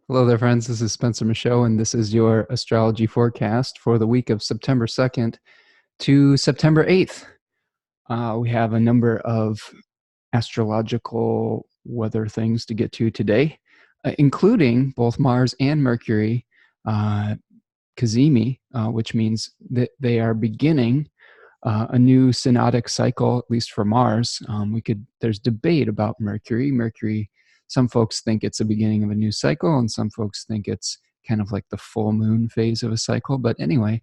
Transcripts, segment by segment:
Hello there, friends. This is Spencer Michaud, and this is your astrology forecast for the week of September 2nd to September 8th. We have a number of astrological weather things to get to today, including both Mars and Mercury, CAZIMI, which means that they are beginning a new synodic cycle, at least for Mars. There's debate about Mercury. Mercury, some folks think it's the beginning of a new cycle, and some folks think it's kind of like the full moon phase of a cycle. But anyway,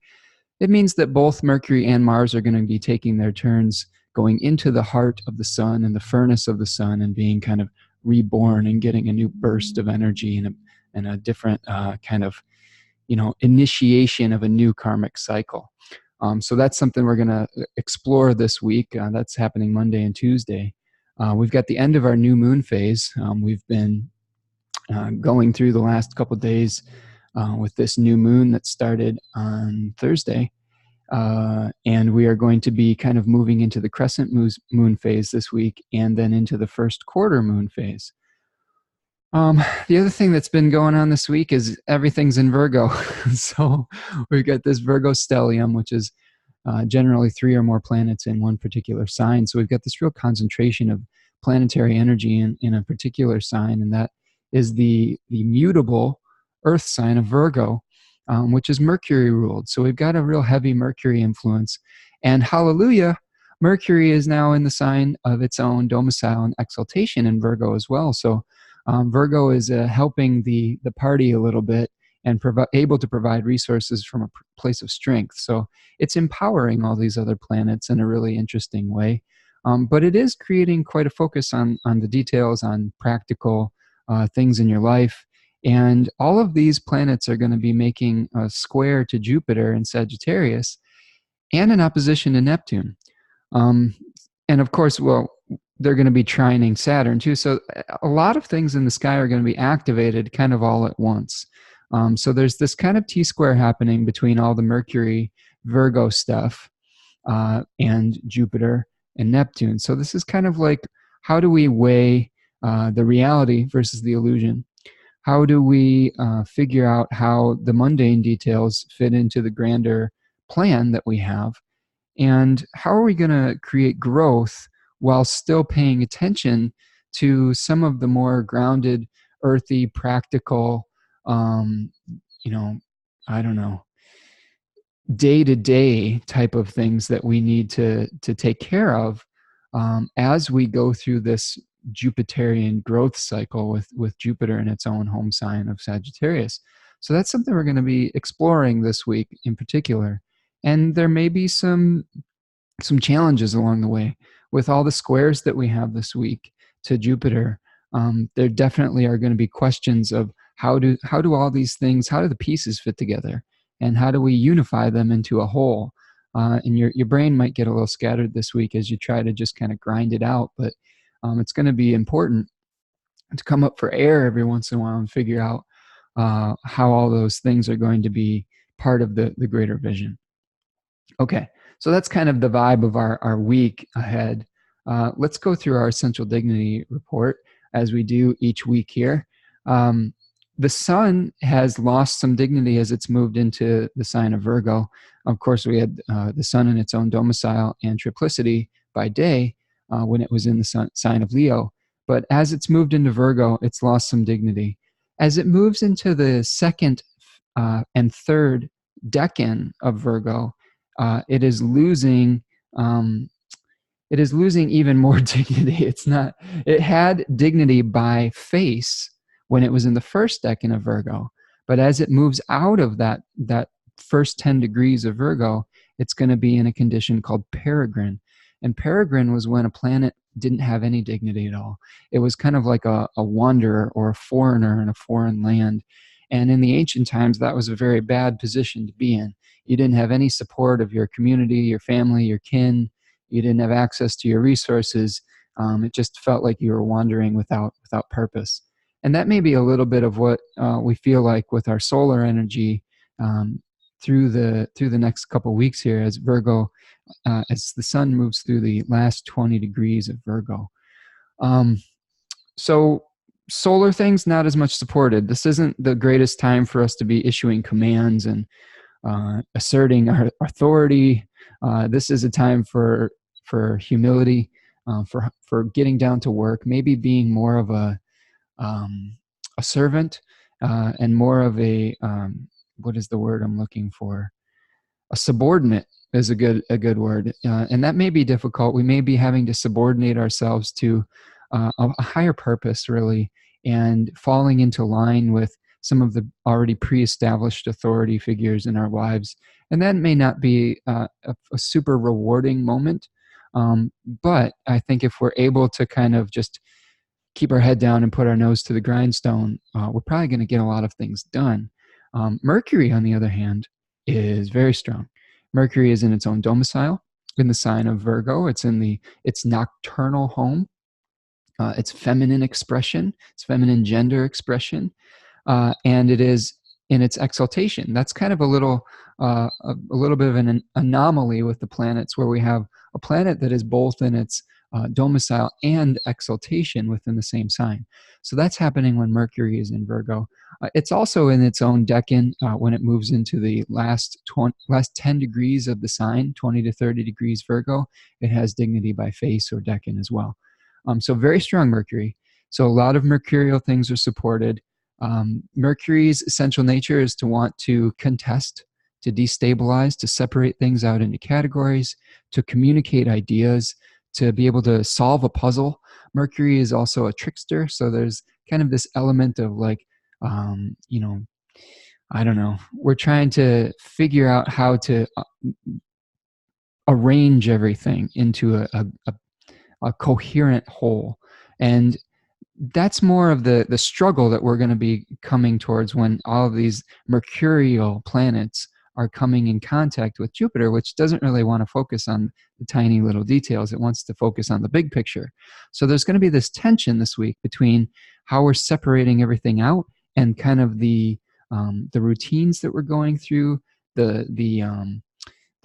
it means that both Mercury and Mars are going to be taking their turns going into the heart of the sun and the furnace of the sun and being kind of reborn and getting a new burst of energy and a different kind of, initiation of a new karmic cycle. So that's something we're going to explore this week. That's happening Monday and Tuesday. We've got the end of our new moon phase. We've been going through the last couple of days with this new moon that started on Thursday. And we are going to be kind of moving into the crescent moon phase this week and then into the first quarter moon phase. The other thing that's been going on this week is everything's in Virgo. So we've got this Virgo stellium, which is generally 3 or more planets in one particular sign. So we've got this real concentration of planetary energy in a particular sign, and that is the mutable earth sign of Virgo, which is Mercury ruled. So we've got a real heavy Mercury influence. And hallelujah, Mercury is now in the sign of its own domicile and exaltation in Virgo as well. So Virgo is helping the party a little bit and able to provide resources from a place of strength. So it's empowering all these other planets in a really interesting way. But it is creating quite a focus on the details, on practical things in your life. And all of these planets are going to be making a square to Jupiter in Sagittarius and an opposition to Neptune. And of course, well, they're going to be trining Saturn too. So a lot of things in the sky are going to be activated kind of all at once. So there's this kind of T-square happening between all the Mercury, Virgo stuff and Jupiter and Neptune. So this is kind of like, how do we weigh the reality versus the illusion? How do we figure out how the mundane details fit into the grander plan that we have? And how are we going to create growth while still paying attention to some of the more grounded, earthy, practical, I don't know, day-to-day type of things that we need to take care of as we go through this Jupiterian growth cycle with Jupiter in its own home sign of Sagittarius. So that's something we're going to be exploring this week in particular. And there may be some challenges along the way. With all the squares that we have this week to Jupiter, there definitely are going to be questions of how do all these things, how do the pieces fit together, and how do we unify them into a whole? And your brain might get a little scattered this week as you try to just kind of grind it out, but it's going to be important to come up for air every once in a while and figure out how all those things are going to be part of the greater vision. Okay, so that's kind of the vibe of our week ahead. Let's go through our essential dignity report as we do each week here. The sun has lost some dignity as it's moved into the sign of Virgo. Of course, we had the sun in its own domicile and triplicity by day when it was in the sign of Leo. But as it's moved into Virgo, it's lost some dignity. As it moves into the second and third decan of Virgo, it is losing even more dignity. It had dignity by face when it was in the first decan of Virgo, but as it moves out of that first 10 degrees of Virgo, it's going to be in a condition called peregrine. And peregrine was when a planet didn't have any dignity at all. It was kind of like a wanderer or a foreigner in a foreign land. And in the ancient times, that was a very bad position to be in. You didn't have any support of your community, your family, your kin. You didn't have access to your resources. It just felt like you were wandering without purpose. And that may be a little bit of what we feel like with our solar energy through the next couple of weeks here as Virgo, as the sun moves through the last 20 degrees of Virgo. So solar things, not as much supported. This isn't the greatest time for us to be issuing commands and asserting our authority. This is a time for humility, for getting down to work, maybe being more of a servant, and more of a what is the word I'm looking for? A subordinate is a good word, and that may be difficult. We may be having to subordinate ourselves to a higher purpose, really, and falling into line with some of the already pre-established authority figures in our lives. And that may not be a super rewarding moment, but I think if we're able to kind of just keep our head down and put our nose to the grindstone, we're probably going to get a lot of things done. Mercury, on the other hand, is very strong. Mercury is in its own domicile in the sign of Virgo. It's in its nocturnal home. It's feminine expression. It's feminine gender expression. And it is in its exaltation. That's kind of a little bit of an anomaly with the planets, where we have a planet that is both in its domicile and exaltation within the same sign. So that's happening when Mercury is in Virgo. It's also in its own decan when it moves into the last 10 degrees of the sign, 20 to 30 degrees Virgo. It has dignity by face or decan as well. So very strong Mercury. So a lot of mercurial things are supported. Mercury's essential nature is to want to contest, to destabilize, to separate things out into categories, to communicate ideas, to be able to solve a puzzle. Mercury is also a trickster, so there's kind of this element of like, I don't know, we're trying to figure out how to arrange everything into a coherent whole. And that's more of the struggle that we're going to be coming towards when all of these mercurial planets are coming in contact with Jupiter, which doesn't really want to focus on the tiny little details. It wants to focus on the big picture. So there's going to be this tension this week between how we're separating everything out and kind of the routines that we're going through, the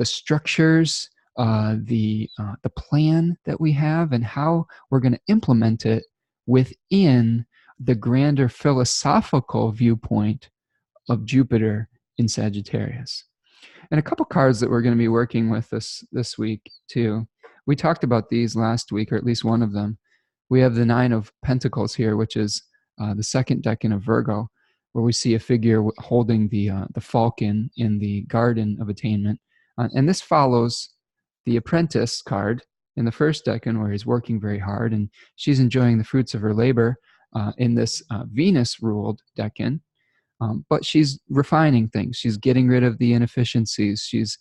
structures, the plan that we have, and how we're going to implement it within the grander philosophical viewpoint of Jupiter in Sagittarius. And a couple cards that we're going to be working with this week too. We talked about these last week, or at least one of them. We have the Nine of Pentacles here, which is the second decan of Virgo, where we see a figure holding the falcon in the garden of attainment. And this follows the Apprentice card in the first decan, where he's working very hard and she's enjoying the fruits of her labor in this Venus-ruled decan. But she's refining things. She's getting rid of the inefficiencies. She's,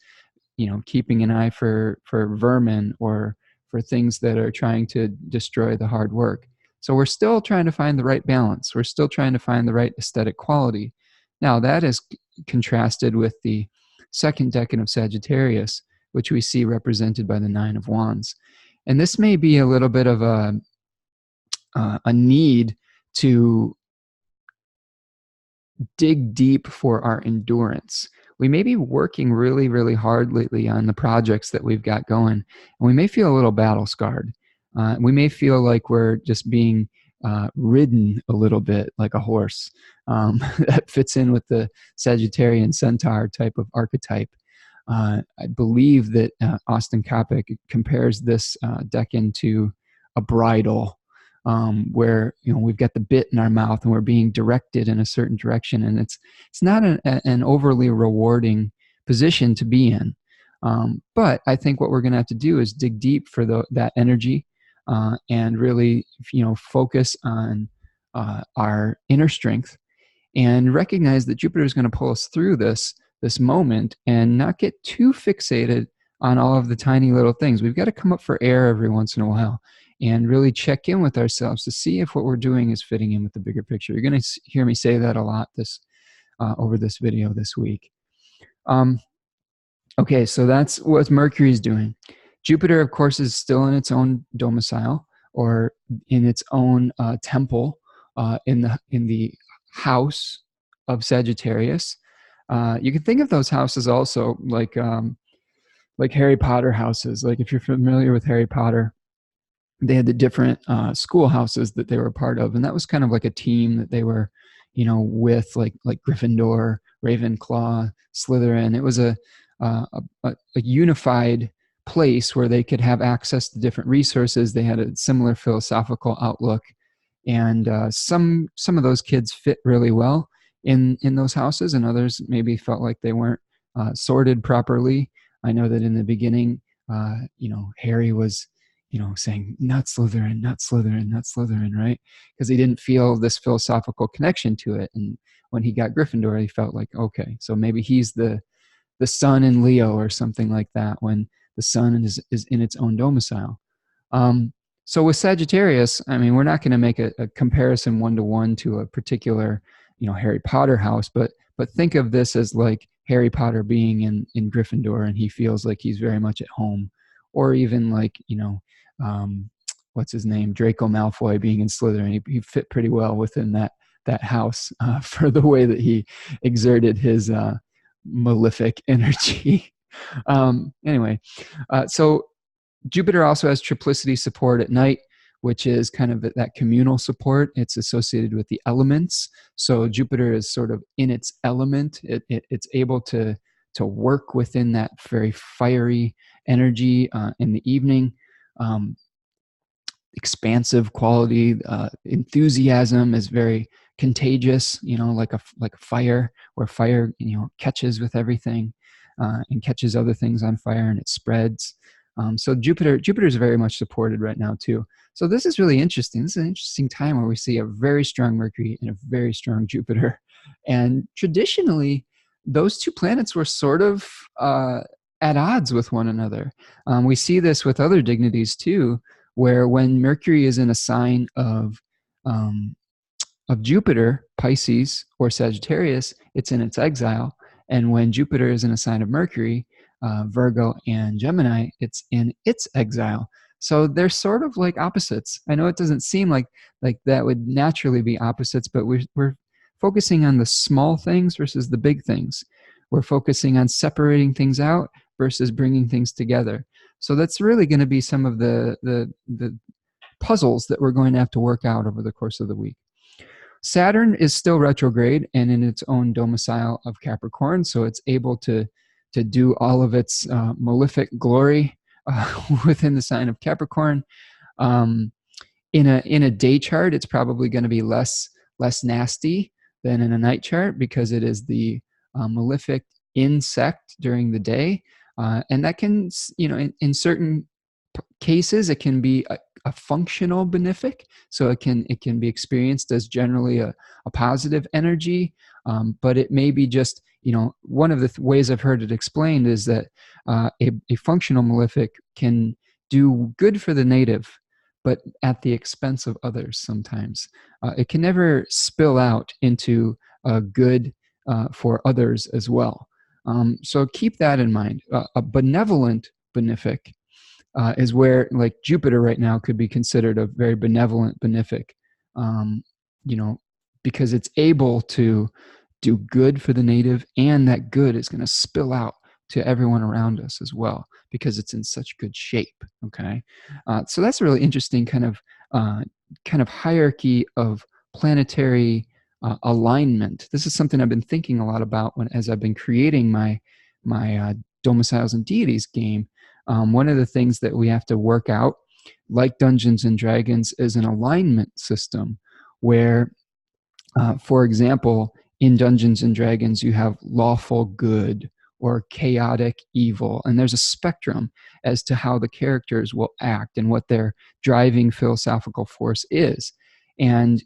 keeping an eye for vermin or for things that are trying to destroy the hard work. So we're still trying to find the right balance. We're still trying to find the right aesthetic quality. Now that is contrasted with the second decan of Sagittarius, which we see represented by the Nine of Wands. And this may be a little bit of a need to dig deep for our endurance. We may be working really, really hard lately on the projects that we've got going, and we may feel a little battle scarred. We may feel like we're just being ridden a little bit like a horse. That fits in with the Sagittarian centaur type of archetype. I believe that Austin Coppock compares this decan to a bridle, where we've got the bit in our mouth and we're being directed in a certain direction, and it's not an overly rewarding position to be in. But I think what we're going to have to do is dig deep for that energy and really focus on our inner strength and recognize that Jupiter is going to pull us through this moment and not get too fixated on all of the tiny little things. We've got to come up for air every once in a while and really check in with ourselves to see if what we're doing is fitting in with the bigger picture. You're going to hear me say that a lot over this video this week. Okay, so that's what Mercury is doing. Jupiter, of course, is still in its own domicile or in its own temple in the house of Sagittarius. You can think of those houses also like Harry Potter houses. Like if you're familiar with Harry Potter, they had the different schoolhouses that they were part of, and that was kind of like a team that they were, with, like Gryffindor, Ravenclaw, Slytherin. It was a unified place where they could have access to different resources. They had a similar philosophical outlook, and some of those kids fit really well in those houses, and others maybe felt like they weren't sorted properly. I know that in the beginning, Harry was, saying not Slytherin, not Slytherin, not Slytherin, right? Because he didn't feel this philosophical connection to it. And when he got Gryffindor, he felt like, okay, so maybe he's the sun in Leo or something like that, when the sun is in its own domicile. So with Sagittarius, I mean, we're not going to make a comparison one-to-one to a particular, Harry Potter house, but think of this as like Harry Potter being in Gryffindor, and he feels like he's very much at home. Or even like, what's his name? Draco Malfoy being in Slytherin. He fit pretty well within that house for the way that he exerted his malefic energy. Anyway, so Jupiter also has triplicity support at night, which is kind of that communal support. It's associated with the elements. So Jupiter is sort of in its element. It's able to work within that very fiery energy in the evening. Expansive quality, enthusiasm is very contagious, like a fire, where fire, catches with everything and catches other things on fire, and it spreads. So Jupiter is very much supported right now too. So this is really interesting. This is an interesting time where we see a very strong Mercury and a very strong Jupiter. And traditionally, those two planets were sort of at odds with one another. We see this with other dignities too, where when Mercury is in a sign of Jupiter, Pisces or Sagittarius, it's in its exile. And when Jupiter is in a sign of Mercury, Virgo and Gemini, it's in its exile. So they're sort of like opposites. I know it doesn't seem like that would naturally be opposites, but we're focusing on the small things versus the big things. We're focusing on separating things out versus bringing things together. So that's really going to be some of the puzzles that we're going to have to work out over the course of the week. Saturn is still retrograde and in its own domicile of Capricorn, so it's able to do all of its malefic glory within the sign of Capricorn. In a day chart, it's probably going to be less nasty than in a night chart, because it is the malefic insect during the day, and that can, in certain cases, it can be a functional benefic, so it can be experienced as generally a positive energy, but it may be just, one of the ways I've heard it explained is that a functional malefic can do good for the native, but at the expense of others sometimes. It can never spill out into good for others as well. So keep that in mind. A benevolent benefic is where, like, Jupiter right now could be considered a very benevolent benefic, because it's able to do good for the native, and that good is going to spill out to everyone around us as well, because it's in such good shape. Okay, so that's a really interesting kind of hierarchy of planetary alignment. This is something I've been thinking a lot about as I've been creating my Domiciles and Deities game. One of the things that we have to work out, like Dungeons and Dragons, is an alignment system where, for example, in Dungeons and Dragons, you have lawful good or chaotic evil, and there's a spectrum as to how the characters will act and what their driving philosophical force is. And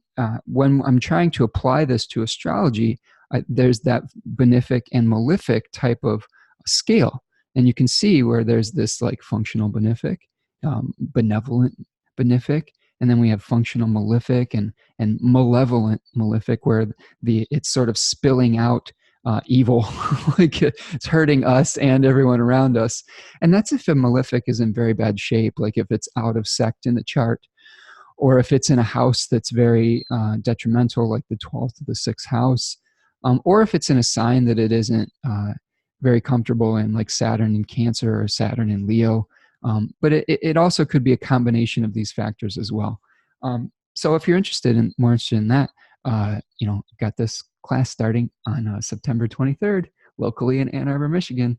when I'm trying to apply this to astrology, there's that benefic and malefic type of scale. And you can see where there's this like functional benefic, benevolent benefic, and then we have functional malefic and malevolent malefic, where it's sort of spilling out evil, like it's hurting us and everyone around us. And that's if a malefic is in very bad shape, like if it's out of sect in the chart, or if it's in a house that's very detrimental, like the 12th to the 6th house, or if it's in a sign that it isn't very comfortable in, like Saturn in Cancer or Saturn in Leo. But it also could be a combination of these factors as well. So if you're more interested in that, got this class starting on September 23rd, locally in Ann Arbor, Michigan.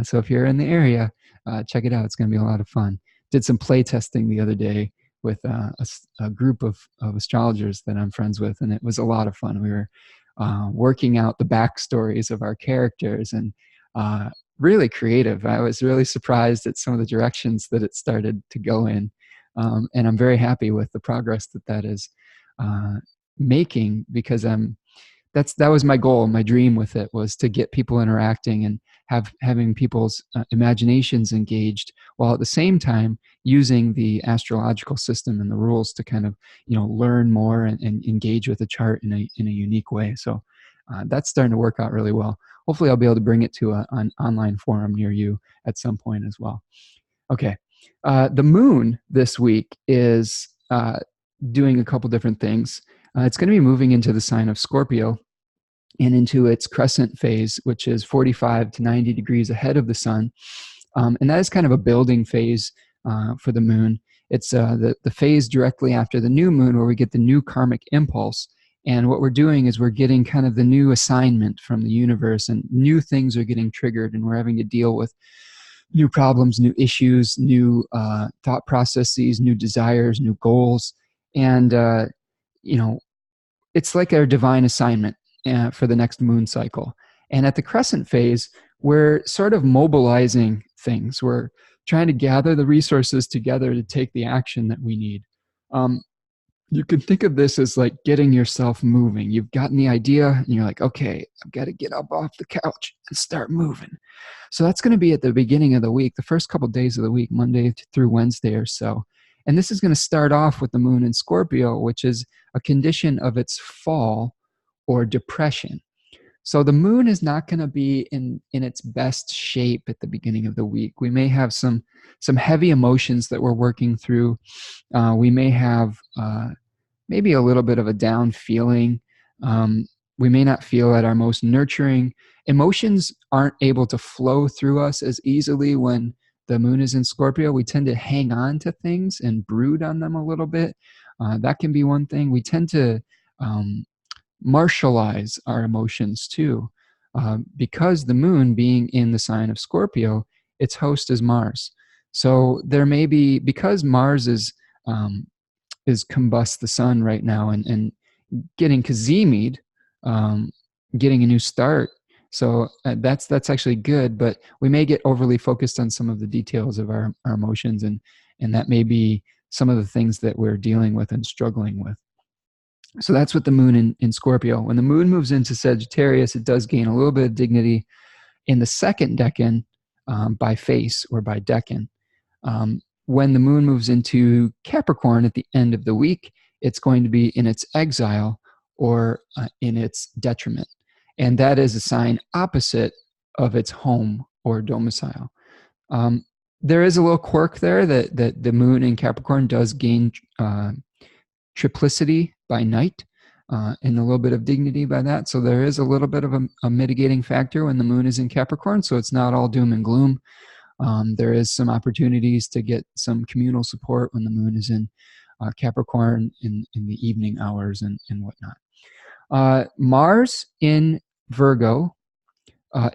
So if you're in the area, check it out. It's going to be a lot of fun. Did some play testing the other day with a group of astrologers that I'm friends with, and it was a lot of fun. We were working out the backstories of our characters, and really creative. I was really surprised at some of the directions that it started to go in. And I'm very happy with the progress that is making, because that was my goal. My dream with it was to get people interacting and having people's imaginations engaged, while at the same time using the astrological system and the rules to kind of learn more and engage with the chart in a unique way. So that's starting to work out really well. Hopefully I'll be able to bring it to an online forum near you at some point as well. Okay. The moon this week is doing a couple different things. It's going to be moving into the sign of Scorpio and into its crescent phase, which is 45 to 90 degrees ahead of the sun. And that is kind of a building phase for the moon. It's the phase directly after the new moon, where we get the new karmic impulse. And what we're doing is we're getting kind of the new assignment from the universe, and new things are getting triggered, and we're having to deal with new problems, new issues, new thought processes, new desires, new goals. And, it's like our divine assignment for the next moon cycle. And at the crescent phase, we're sort of mobilizing things. We're trying to gather the resources together to take the action that we need. You can think of this as like getting yourself moving. You've gotten the idea and you're like, okay, I've got to get up off the couch and start moving. So that's going to be at the beginning of the week, the first couple of days of the week, Monday through Wednesday or so. And this is going to start off with the moon in Scorpio, which is a condition of its fall or depression. So the moon is not going to be in its best shape at the beginning of the week. We may have some heavy emotions that we're working through. We may have maybe a little bit of a down feeling. We may not feel at our most nurturing. Emotions aren't able to flow through us as easily when the moon is in Scorpio. We tend to hang on to things and brood on them a little bit. That can be one thing. We tend to martialize our emotions too, because the moon being in the sign of Scorpio, its host is Mars. So there may be, because Mars is combust the sun right now and getting CAZIMI'd, getting a new start. So that's actually good, but we may get overly focused on some of the details of our emotions, and that may be some of the things that we're dealing with and struggling with. So that's with the moon in Scorpio. When the moon moves into Sagittarius, it does gain a little bit of dignity in the second decan by face or by decan. When the moon moves into Capricorn at the end of the week, it's going to be in its exile or in its detriment. And that is a sign opposite of its home or domicile. There is a little quirk there that the moon in Capricorn does gain triplicity by night and a little bit of dignity by that. So there is a little bit of a mitigating factor when the moon is in Capricorn. So it's not all doom and gloom. There is some opportunities to get some communal support when the moon is in Capricorn in the evening hours and whatnot. Mars in Virgo,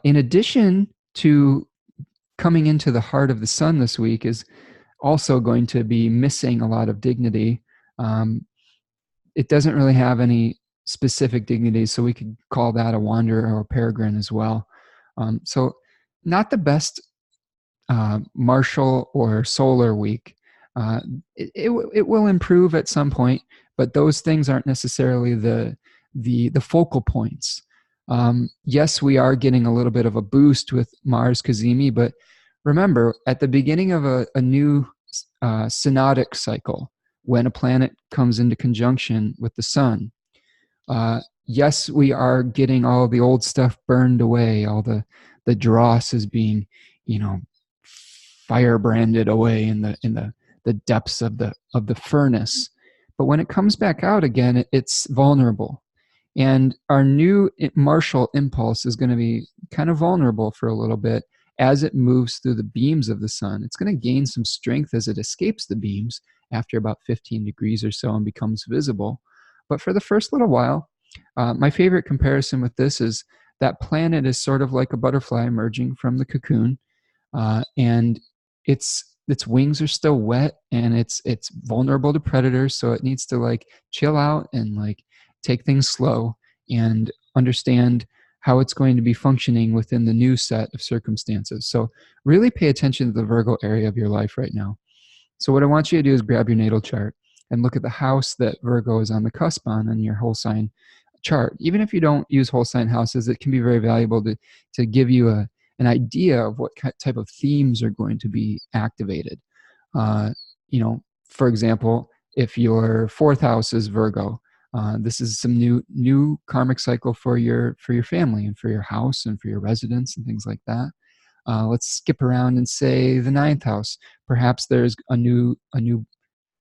in addition to coming into the heart of the sun this week, is also going to be missing a lot of dignity. It doesn't really have any specific dignity, so we could call that a wanderer or a peregrine as well. So not the best martial or solar week. It will improve at some point, but those things aren't necessarily the focal points. Yes, we are getting a little bit of a boost with Mars CAZIMI, but remember, at the beginning of a new synodic cycle, when a planet comes into conjunction with the sun, yes, we are getting all the old stuff burned away. All the dross is being, firebranded away in the depths of the furnace. But when it comes back out again, it's vulnerable. And our new martial impulse is going to be kind of vulnerable for a little bit as it moves through the beams of the sun, it's going to gain some strength as it escapes the beams after about 15 degrees or so and becomes visible. But for the first little while, my favorite comparison with this is that planet is sort of like a butterfly emerging from the cocoon, and its wings are still wet, and it's vulnerable to predators, so it needs to like chill out and like take things slow and understand how it's going to be functioning within the new set of circumstances. So really pay attention to the Virgo area of your life right now. So what I want you to do is grab your natal chart and look at the house that Virgo is on the cusp on in your whole sign chart. Even if you don't use whole sign houses, it can be very valuable to give you an idea of what type of themes are going to be activated. For example, if your fourth house is Virgo, this is some new karmic cycle for your family and for your house and for your residence and things like that. Let's skip around and say the ninth house. Perhaps there's a new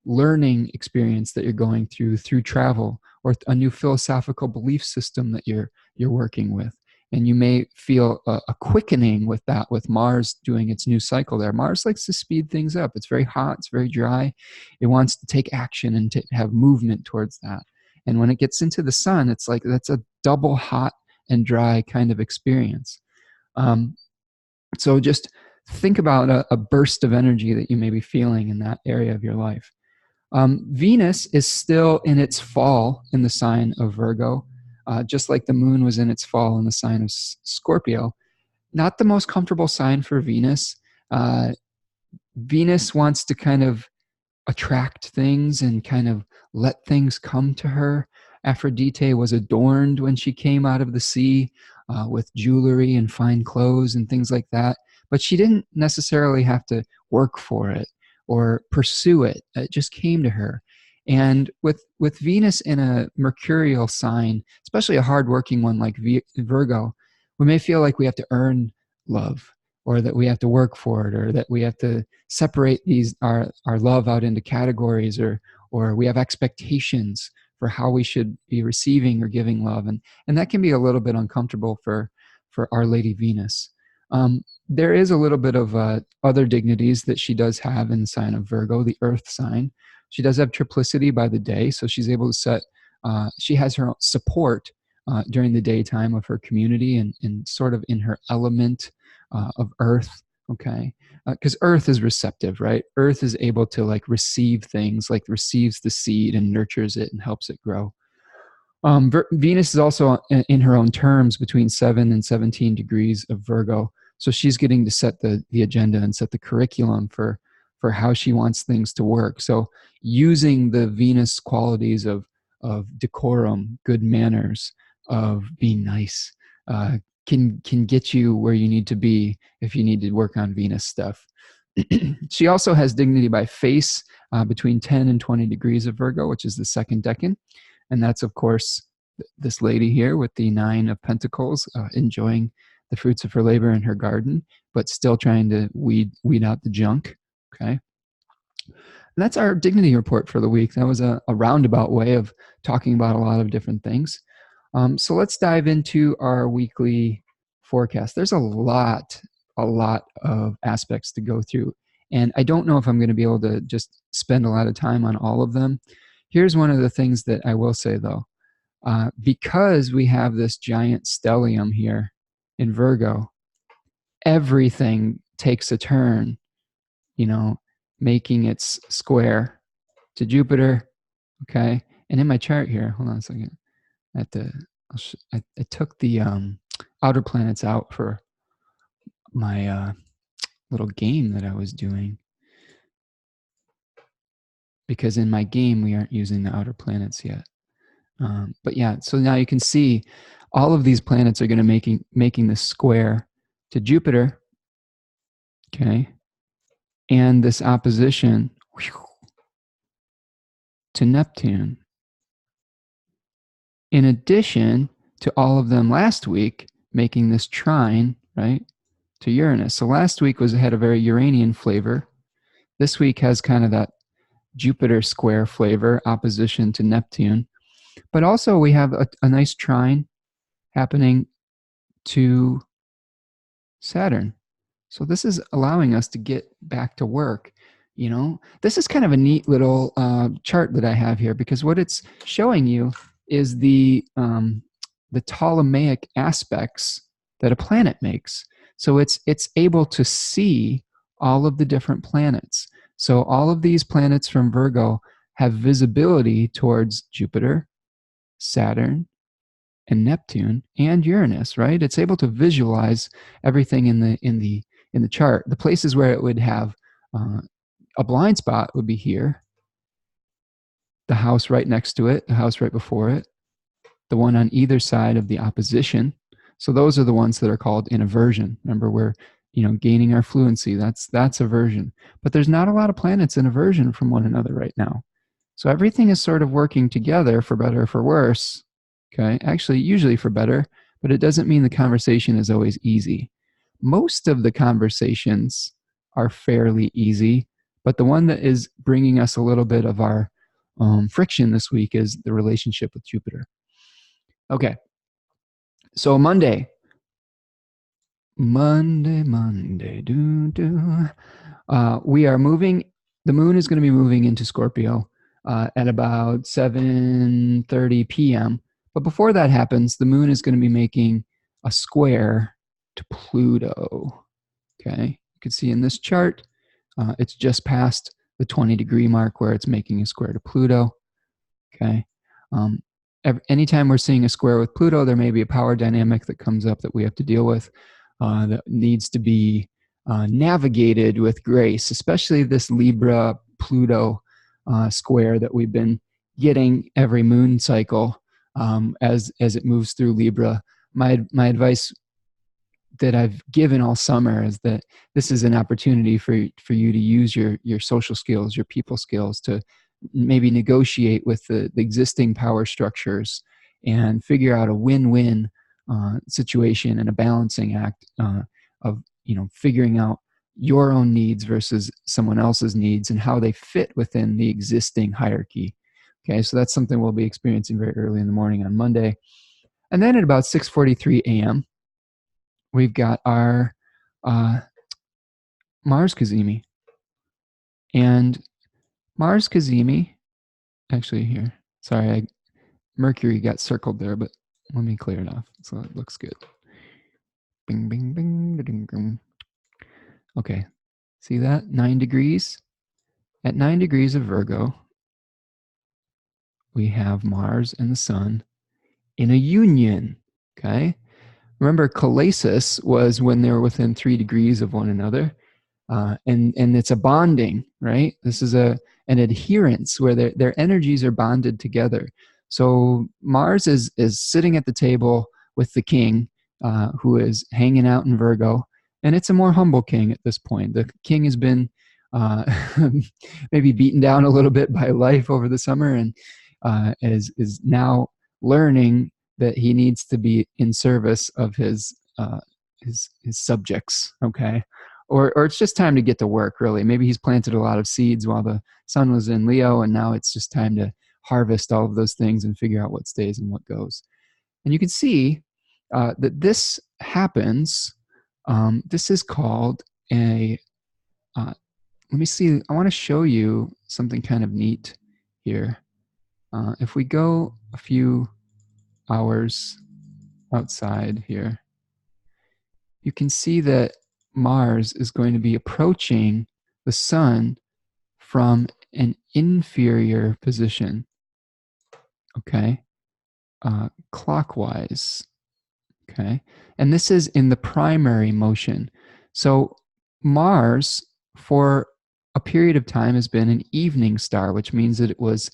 learning experience that you're going through travel, or a new philosophical belief system that you're working with. And you may feel a quickening with that, with Mars doing its new cycle there. Mars likes to speed things up. It's very hot. It's very dry. It wants to take action and to have movement towards that. And when it gets into the sun, it's like that's a double hot and dry kind of experience. So just think about a burst of energy that you may be feeling in that area of your life. Venus is still in its fall in the sign of Virgo, just like the moon was in its fall in the sign of Scorpio. Not the most comfortable sign for Venus. Venus wants to kind of attract things and kind of let things come to her. Aphrodite was adorned when she came out of the sea with jewelry and fine clothes and things like that. But she didn't necessarily have to work for it or pursue it. It just came to her. And with Venus in a mercurial sign, especially a hardworking one like Virgo, we may feel like we have to earn love, or that we have to work for it, or that we have to separate our love out into categories, or we have expectations for how we should be receiving or giving love. And that can be a little bit uncomfortable for Our Lady Venus. There is a little bit of other dignities that she does have in the sign of Virgo, the earth sign. She does have triplicity by the day, so she's able to set, she has her own support during the daytime of her community and sort of in her element of earth, okay? Because earth is receptive, right? Earth is able to like receive things, like receives the seed and nurtures it and helps it grow. Venus is also in her own terms between 7 and 17 degrees of Virgo. So she's getting to set the agenda and set the curriculum for how she wants things to work. So using the Venus qualities of decorum, good manners, of being nice, can get you where you need to be if you need to work on Venus stuff. She also has dignity by face between 10 and 20 degrees of Virgo, which is the second decan. And that's, of course, this lady here with the 9 of Pentacles, enjoying the fruits of her labor in her garden, but still trying to weed out the junk, okay? And that's our dignity report for the week. That was a roundabout way of talking about a lot of different things. So let's dive into our weekly forecast. There's a lot of aspects to go through. And I don't know if I'm going to be able to just spend a lot of time on all of them. Here's one of the things that I will say, though. Because we have this giant stellium here in Virgo, everything takes a turn, making its square to Jupiter, okay? And in my chart here, hold on a second. I took the outer planets out for my little game that I was doing, because in my game we aren't using the outer planets yet. But yeah, so now you can see all of these planets are going to making this square to Jupiter, okay, and this opposition to Neptune. In addition to all of them last week making this trine, right, to Uranus. So last week had a very Uranian flavor. This week has kind of that Jupiter square flavor, opposition to Neptune. But also we have a nice trine happening to Saturn. So this is allowing us to get back to work. You know, this is kind of a neat little chart that I have here, because what it's showing you is the Ptolemaic aspects that a planet makes. So it's able to see all of the different planets. So all of these planets from Virgo have visibility towards Jupiter, Saturn, and Neptune, and Uranus, right? It's able to visualize everything in the chart. The places where it would have a blind spot would be here, the house right next to it, the house right before it, the one on either side of the opposition. So those are the ones that are called in aversion. Remember, we're gaining our fluency. That's aversion. But there's not a lot of planets in aversion from one another right now. So everything is sort of working together, for better or for worse. Okay, actually, usually for better, but it doesn't mean the conversation is always easy. Most of the conversations are fairly easy, but the one that is bringing us a little bit of our friction this week is the relationship with Jupiter. Okay, so Monday, we are moving. The moon is going to be moving into Scorpio at about 7:30 p.m. But before that happens, the moon is going to be making a square to Pluto. Okay, you can see in this chart, it's just past the 20-degree mark where it's making a square to Pluto. Okay, anytime we're seeing a square with Pluto, there may be a power dynamic that comes up that we have to deal with, that needs to be navigated with grace, especially this Libra-Pluto square that we've been getting every moon cycle as it moves through Libra. My advice that I've given all summer is that this is an opportunity for you to use your social skills, your people skills, to maybe negotiate with the existing power structures and figure out a win-win situation and a balancing act of figuring out your own needs versus someone else's needs and how they fit within the existing hierarchy. Okay, so that's something we'll be experiencing very early in the morning on Monday. And then at about 6:43 a.m., we've got our Mars CAZIMI. And Mars CAZIMI, actually here, sorry, Mercury got circled there, but let me clear it off so it looks good. Bing, bing, bing, ding, ding. Okay, see that? 9 degrees. At 9 degrees of Virgo, we have Mars and the Sun in a union, okay? Remember, calasis was when they were within 3 degrees of one another, and it's a bonding, right? This is an adherence where their energies are bonded together. So Mars is sitting at the table with the king, who is hanging out in Virgo, and it's a more humble king at this point. The king has been maybe beaten down a little bit by life over the summer, and is now learning that he needs to be in service of his subjects. Okay, or it's just time to get to work. Really, maybe he's planted a lot of seeds while the sun was in Leo, and now it's just time to harvest all of those things and figure out what stays and what goes. And you can see that this happens. This is called a. Let me see. I want to show you something kind of neat here. If we go a few hours outside here, you can see that Mars is going to be approaching the sun from an inferior position, okay, clockwise, okay, and this is in the primary motion. So Mars, for a period of time, has been an evening star, which means that it was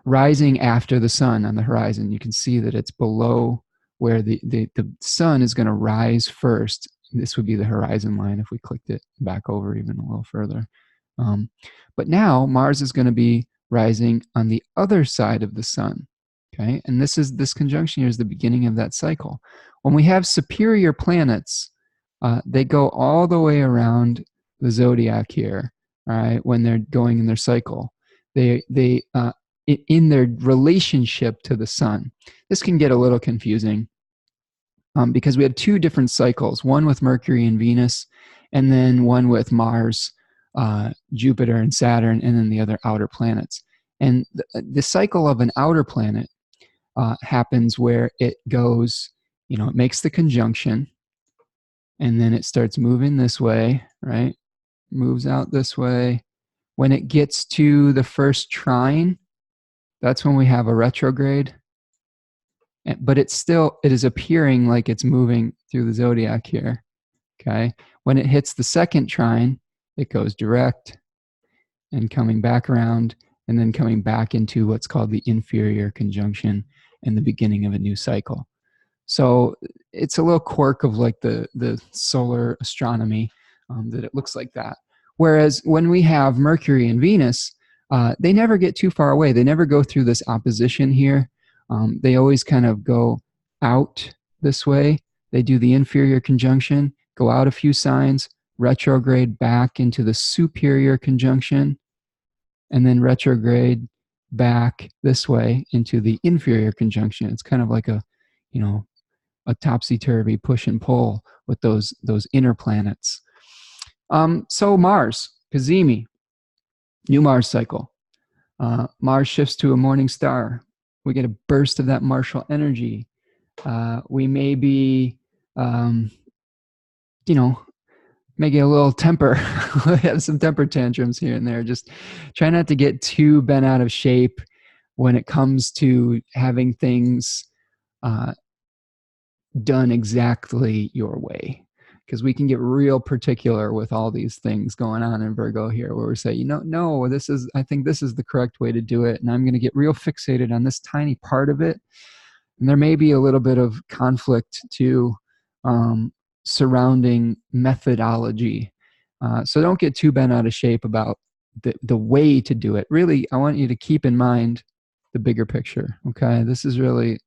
rising after the sun on the horizon. You can see that it's below where the sun is going to rise first. This would be the horizon line if we clicked it back over even a little further. But now Mars is going to be rising on the other side of the sun. Okay, and this conjunction here is the beginning of that cycle. When we have superior planets, they go all the way around the zodiac here. All right, when they're going in their cycle, they in their relationship to the sun. This can get a little confusing because we have two different cycles, one with Mercury and Venus and then one with Mars, Jupiter, and Saturn, and then the other outer planets. And the cycle of an outer planet happens where it goes, it makes the conjunction, and then it starts moving this way, right? Moves out this way. When it gets to the first trine, that's when we have a retrograde. But it is appearing like it's moving through the zodiac here, okay? When it hits the second trine, it goes direct and coming back around and then coming back into what's called the inferior conjunction and the beginning of a new cycle. So it's a little quirk of like the solar astronomy that it looks like that. Whereas when we have Mercury and Venus, they never get too far away. They never go through this opposition here. They always kind of go out this way. They do the inferior conjunction, go out a few signs, retrograde back into the superior conjunction, and then retrograde back this way into the inferior conjunction. It's kind of like a topsy-turvy push and pull with those inner planets. So Mars, CAZIMI, new Mars cycle. Mars shifts to a morning star. We get a burst of that martial energy. We may be, may get a little temper, have some temper tantrums here and there. Just try not to get too bent out of shape when it comes to having things done exactly your way, because we can get real particular with all these things going on in Virgo here, where we say, no, I think this is the correct way to do it, and I'm going to get real fixated on this tiny part of it. And there may be a little bit of conflict too surrounding methodology. So don't get too bent out of shape about the way to do it. Really, I want you to keep in mind the bigger picture. Okay, this is really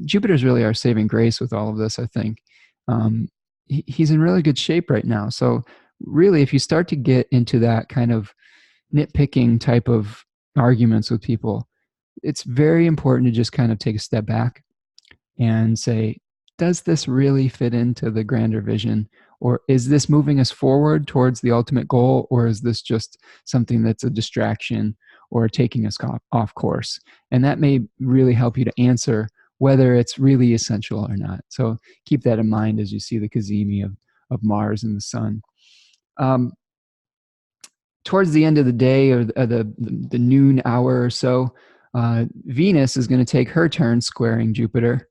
Jupiter's really our saving grace with all of this, I think. He's in really good shape right now. So really, if you start to get into that kind of nitpicking type of arguments with people, it's very important to just kind of take a step back and say, does this really fit into the grander vision? Or is this moving us forward towards the ultimate goal? Or is this just something that's a distraction or taking us off course? And that may really help you to answer whether it's really essential or not. So keep that in mind as you see the CAZIMI of Mars and the Sun. Towards the end of the day, or the noon hour or so, Venus is going to take her turn squaring Jupiter.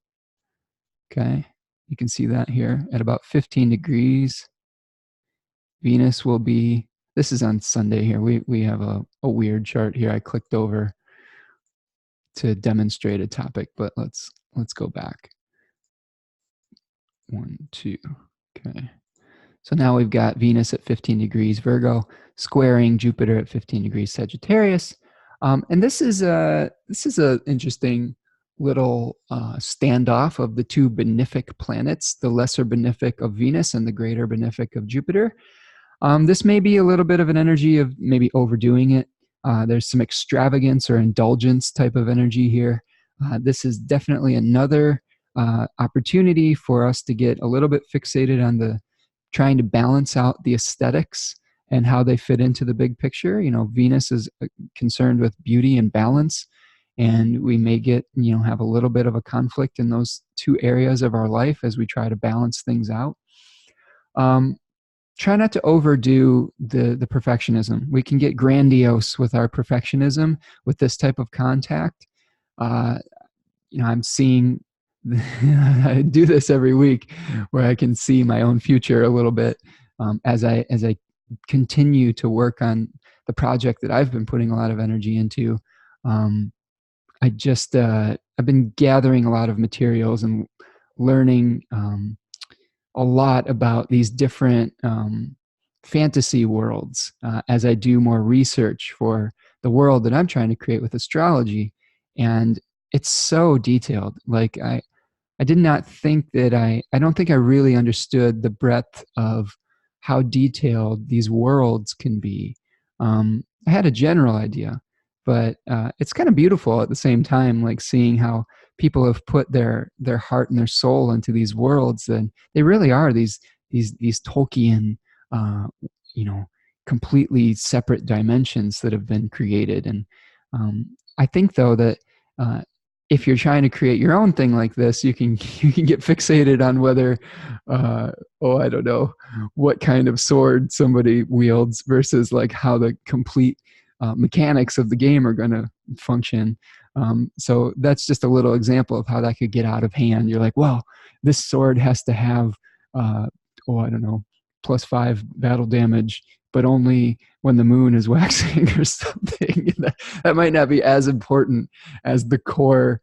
Okay, you can see that here at about 15 degrees. Venus will be, this is on Sunday here. We have a weird chart here. I clicked over to demonstrate a topic, but let's go back. 1, 2, okay. So now we've got Venus at 15 degrees Virgo, squaring Jupiter at 15 degrees Sagittarius. And this is a interesting little standoff of the two benefic planets, the lesser benefic of Venus and the greater benefic of Jupiter. This may be a little bit of an energy of maybe overdoing it. There's some extravagance or indulgence type of energy here. This is definitely another opportunity for us to get a little bit fixated on trying to balance out the aesthetics and how they fit into the big picture. Venus is concerned with beauty and balance, and we may get, have a little bit of a conflict in those two areas of our life as we try to balance things out. Try not to overdo the perfectionism. We can get grandiose with our perfectionism with this type of contact. I'm seeing, I do this every week where I can see my own future a little bit as I continue to work on the project that I've been putting a lot of energy into. I've been gathering a lot of materials and learning a lot about these different fantasy worlds as I do more research for the world that I'm trying to create with astrology. And it's so detailed. Like I did not think that I don't think I really understood the breadth of how detailed these worlds can be. I had a general idea, but it's kind of beautiful at the same time, like seeing how people have put their heart and their soul into these worlds, and they really are these these Tolkien, you know, completely separate dimensions that have been created. And I think though that if you're trying to create your own thing like this, you can get fixated on whether I don't know what kind of sword somebody wields versus like how the complete mechanics of the game are going to function. So that's just a little example of how that could get out of hand. You're like, well, this sword has to have I don't know, +5 battle damage, but only when the moon is waxing or something. That might not be as important as the core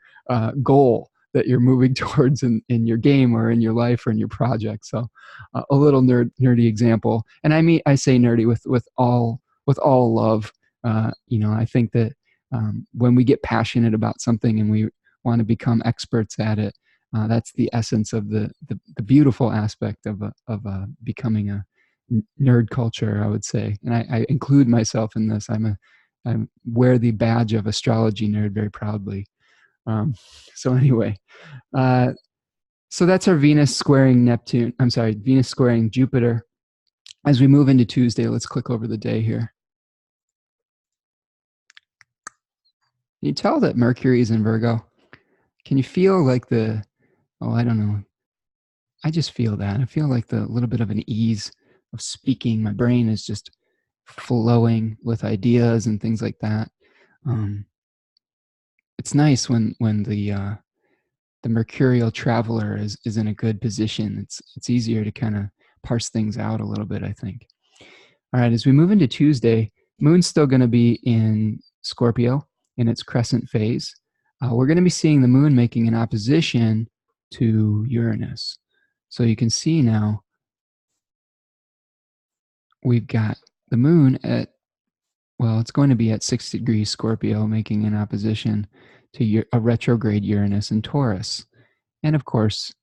goal that you're moving towards in your game or in your life or in your project. So a little nerdy example. And I say nerdy with all love. I think that when we get passionate about something and we want to become experts at it, that's the essence of the beautiful aspect of becoming a nerd culture, I would say. And I include myself in this. I wear the badge of astrology nerd very proudly. So anyway, so that's our Venus squaring Neptune. I'm sorry, Venus squaring Jupiter. As we move into Tuesday, let's click over the day here. Can you tell that Mercury is in Virgo? Can you feel like I don't know. I just feel that. I feel like the little bit of an ease of speaking. My brain is just flowing with ideas and things like that. It's nice when the mercurial traveler is in a good position. It's easier to kind of parse things out a little bit, I think. All right, as we move into Tuesday, Moon's still going to be in Scorpio in its crescent phase. We're going to be seeing the Moon making an opposition to Uranus. So you can see now we've got the Moon it's going to be at 6 degrees Scorpio, making an opposition to a retrograde Uranus in Taurus. And of course,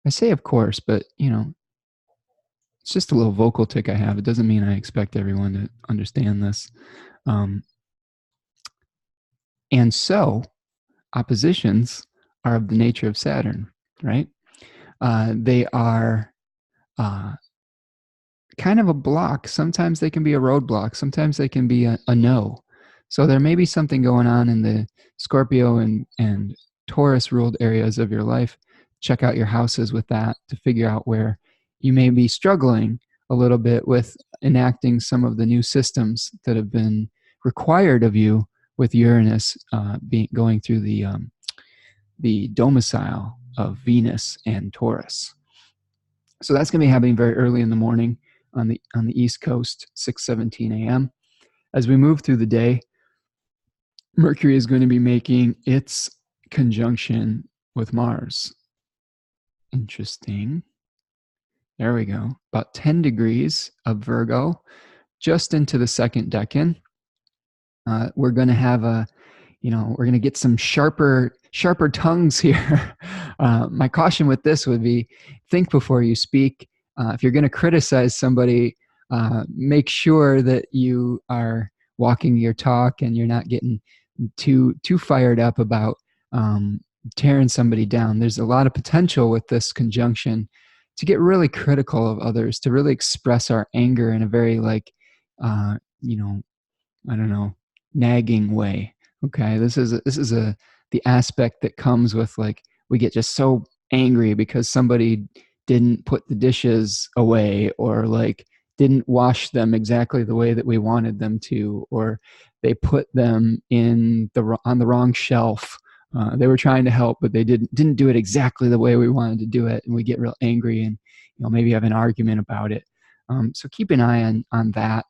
I say of course, but it's just a little vocal tick I have. It doesn't mean I expect everyone to understand this. And so oppositions are of the nature of Saturn, right? They are kind of a block. Sometimes they can be a roadblock. Sometimes they can be a no. So there may be something going on in the Scorpio and Taurus ruled areas of your life. Check out your houses with that to figure out where you may be struggling a little bit with enacting some of the new systems that have been required of you with Uranus going through the domicile of Venus and Taurus. So that's going to be happening very early in the morning on the East Coast, 6:17 a.m. As we move through the day, Mercury is going to be making its conjunction with Mars. Interesting. There we go. About 10 degrees of Virgo, just into the second decan. We're going to have we're going to get some sharper tongues here. My caution with this would be think before you speak. If you're going to criticize somebody, make sure that you are walking your talk and you're not getting too fired up about tearing somebody down. There's a lot of potential with this conjunction to get really critical of others, to really express our anger in a very I don't know, nagging way. Okay, this is the aspect that comes with we get just so angry because somebody didn't put the dishes away or didn't wash them exactly the way that we wanted them to, or they put them on the wrong shelf. They were trying to help, but they didn't do it exactly the way we wanted to do it, and we get real angry and maybe have an argument about it. So keep an eye on that.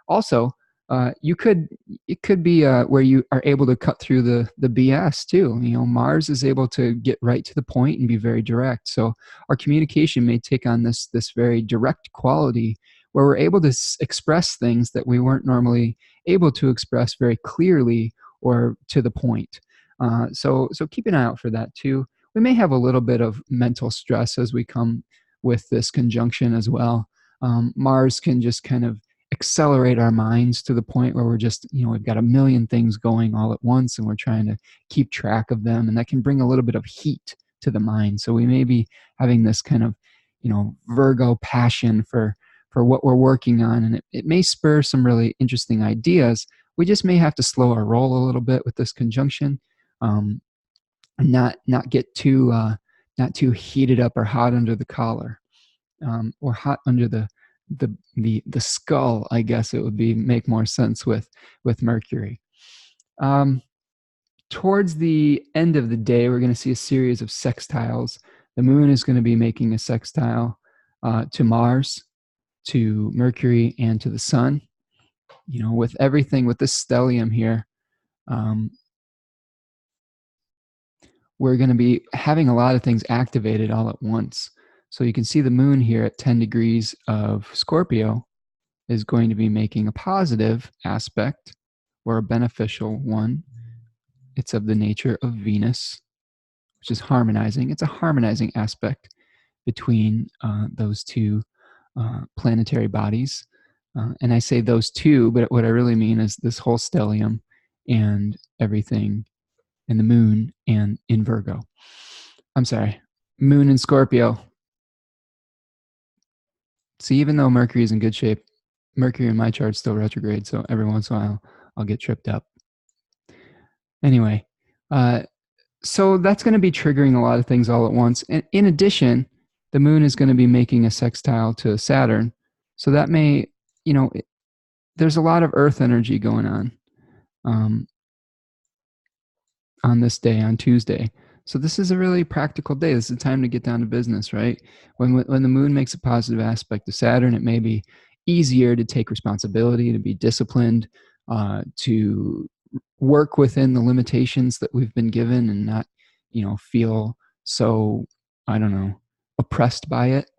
Also, it could be where you are able to cut through the BS too. Mars is able to get right to the point and be very direct. So our communication may take on this very direct quality where we're able to express things that we weren't normally able to express very clearly or to the point. So keep an eye out for that too. We may have a little bit of mental stress as we come with this conjunction as well. Mars can just kind of accelerate our minds to the point where we're just, we've got a million things going all at once and we're trying to keep track of them. And that can bring a little bit of heat to the mind. So we may be having this kind of, Virgo passion for what we're working on, and it may spur some really interesting ideas. We just may have to slow our roll a little bit with this conjunction, and not get too not too heated up or hot under the collar, or hot under the skull. I guess it would make more sense with Mercury. Towards the end of the day, we're going to see a series of sextiles. The moon is going to be making a sextile to Mars, to Mercury, and to the sun. With everything, with this stellium here, we're going to be having a lot of things activated all at once. So you can see the moon here at 10 degrees of Scorpio is going to be making a positive aspect, or a beneficial one. It's of the nature of Venus, which is harmonizing. It's a harmonizing aspect between those two planetary bodies. And I say those two, but what I really mean is this whole stellium and everything, and the moon and in Virgo. I'm sorry, moon in Scorpio. See, even though Mercury is in good shape, Mercury in my chart is still retrograde, so every once in a while I'll get tripped up. Anyway, so that's going to be triggering a lot of things all at once. And in addition, the moon is going to be making a sextile to Saturn. So that may, there's a lot of earth energy going on this day, on Tuesday. So this is a really practical day. This is a time to get down to business, right? When the moon makes a positive aspect to Saturn, it may be easier to take responsibility, to be disciplined, to work within the limitations that we've been given, and not, feel so, I don't know, oppressed by it.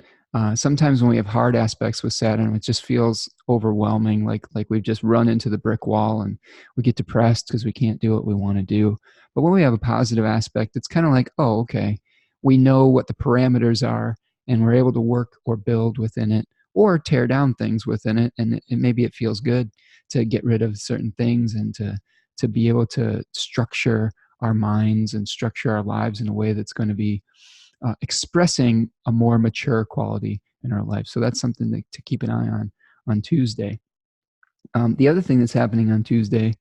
Sometimes when we have hard aspects with Saturn, it just feels overwhelming, like we've just run into the brick wall, and we get depressed because we can't do what we want to do. But when we have a positive aspect, it's kind of like, oh, okay, we know what the parameters are, and we're able to work or build within it, or tear down things within it. And maybe it feels good to get rid of certain things, and to be able to structure our minds and structure our lives in a way that's going to be expressing a more mature quality in our life. So that's something to keep an eye on Tuesday. The other thing that's happening on Tuesday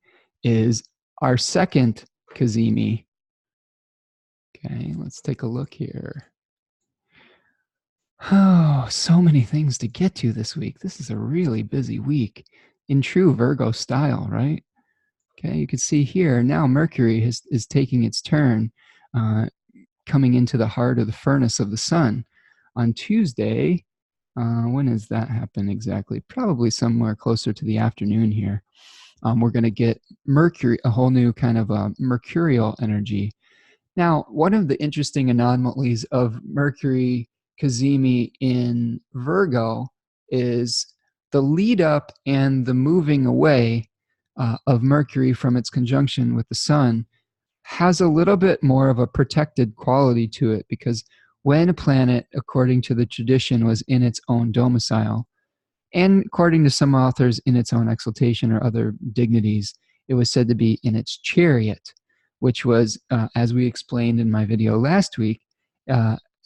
is our second CAZIMI. Okay, let's take a look here. Oh, so many things to get to this week. This is a really busy week in true Virgo style, right? Okay, you can see here now Mercury is taking its turn, coming into the heart of the furnace of the sun on Tuesday. When does that happen exactly? Probably somewhere closer to the afternoon here. We're going to get Mercury, a whole new kind of mercurial energy. Now, one of the interesting anomalies of Mercury CAZIMI in Virgo is the lead up and the moving away of Mercury from its conjunction with the sun has a little bit more of a protected quality to it, because when a planet, according to the tradition, was in its own domicile, and according to some authors, in its own exaltation or other dignities, it was said to be in its chariot, which was, as we explained in my video last week,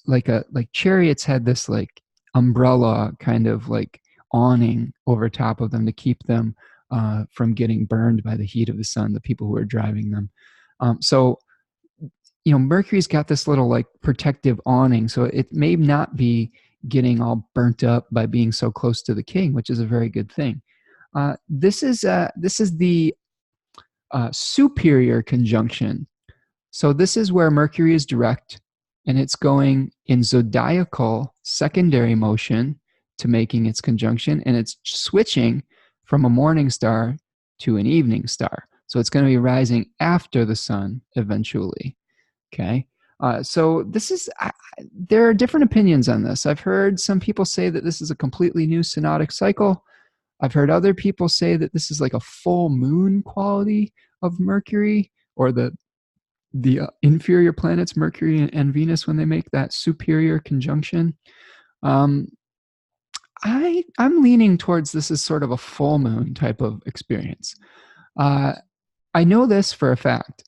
like chariots had this like umbrella kind of like awning over top of them to keep them from getting burned by the heat of the sun, the people who are driving them. So, Mercury's got this little like protective awning, so it may not be getting all burnt up by being so close to the king, which is a very good thing. This is the superior conjunction. So this is where Mercury is direct, and it's going in zodiacal secondary motion to making its conjunction, and it's switching from a morning star to an evening star. So it's going to be rising after the sun eventually. Okay. So this is, there are different opinions on this. I've heard some people say that this is a completely new synodic cycle. I've heard other people say that this is like a full moon quality of Mercury, or the inferior planets, Mercury and Venus, when they make that superior conjunction. I'm leaning towards this as sort of a full moon type of experience. I know this for a fact.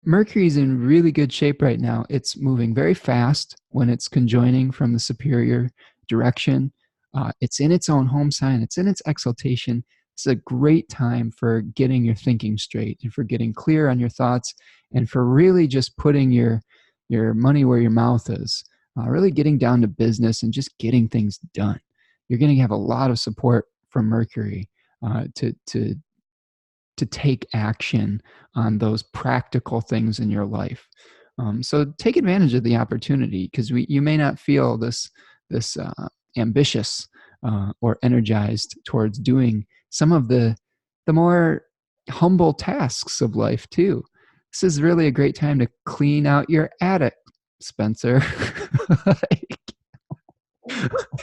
Mercury's in really good shape right now. It's moving very fast when it's conjoining from the superior direction. It's in its own home sign. It's in its exaltation. It's a great time for getting your thinking straight and for getting clear on your thoughts and for really just putting your money where your mouth is, really getting down to business and just getting things done. You're going to have a lot of support from Mercury to take action on those practical things in your life. So take advantage of the opportunity, because you may not feel this ambitious or energized towards doing some of the more humble tasks of life too. This is really a great time to clean out your attic, Spencer.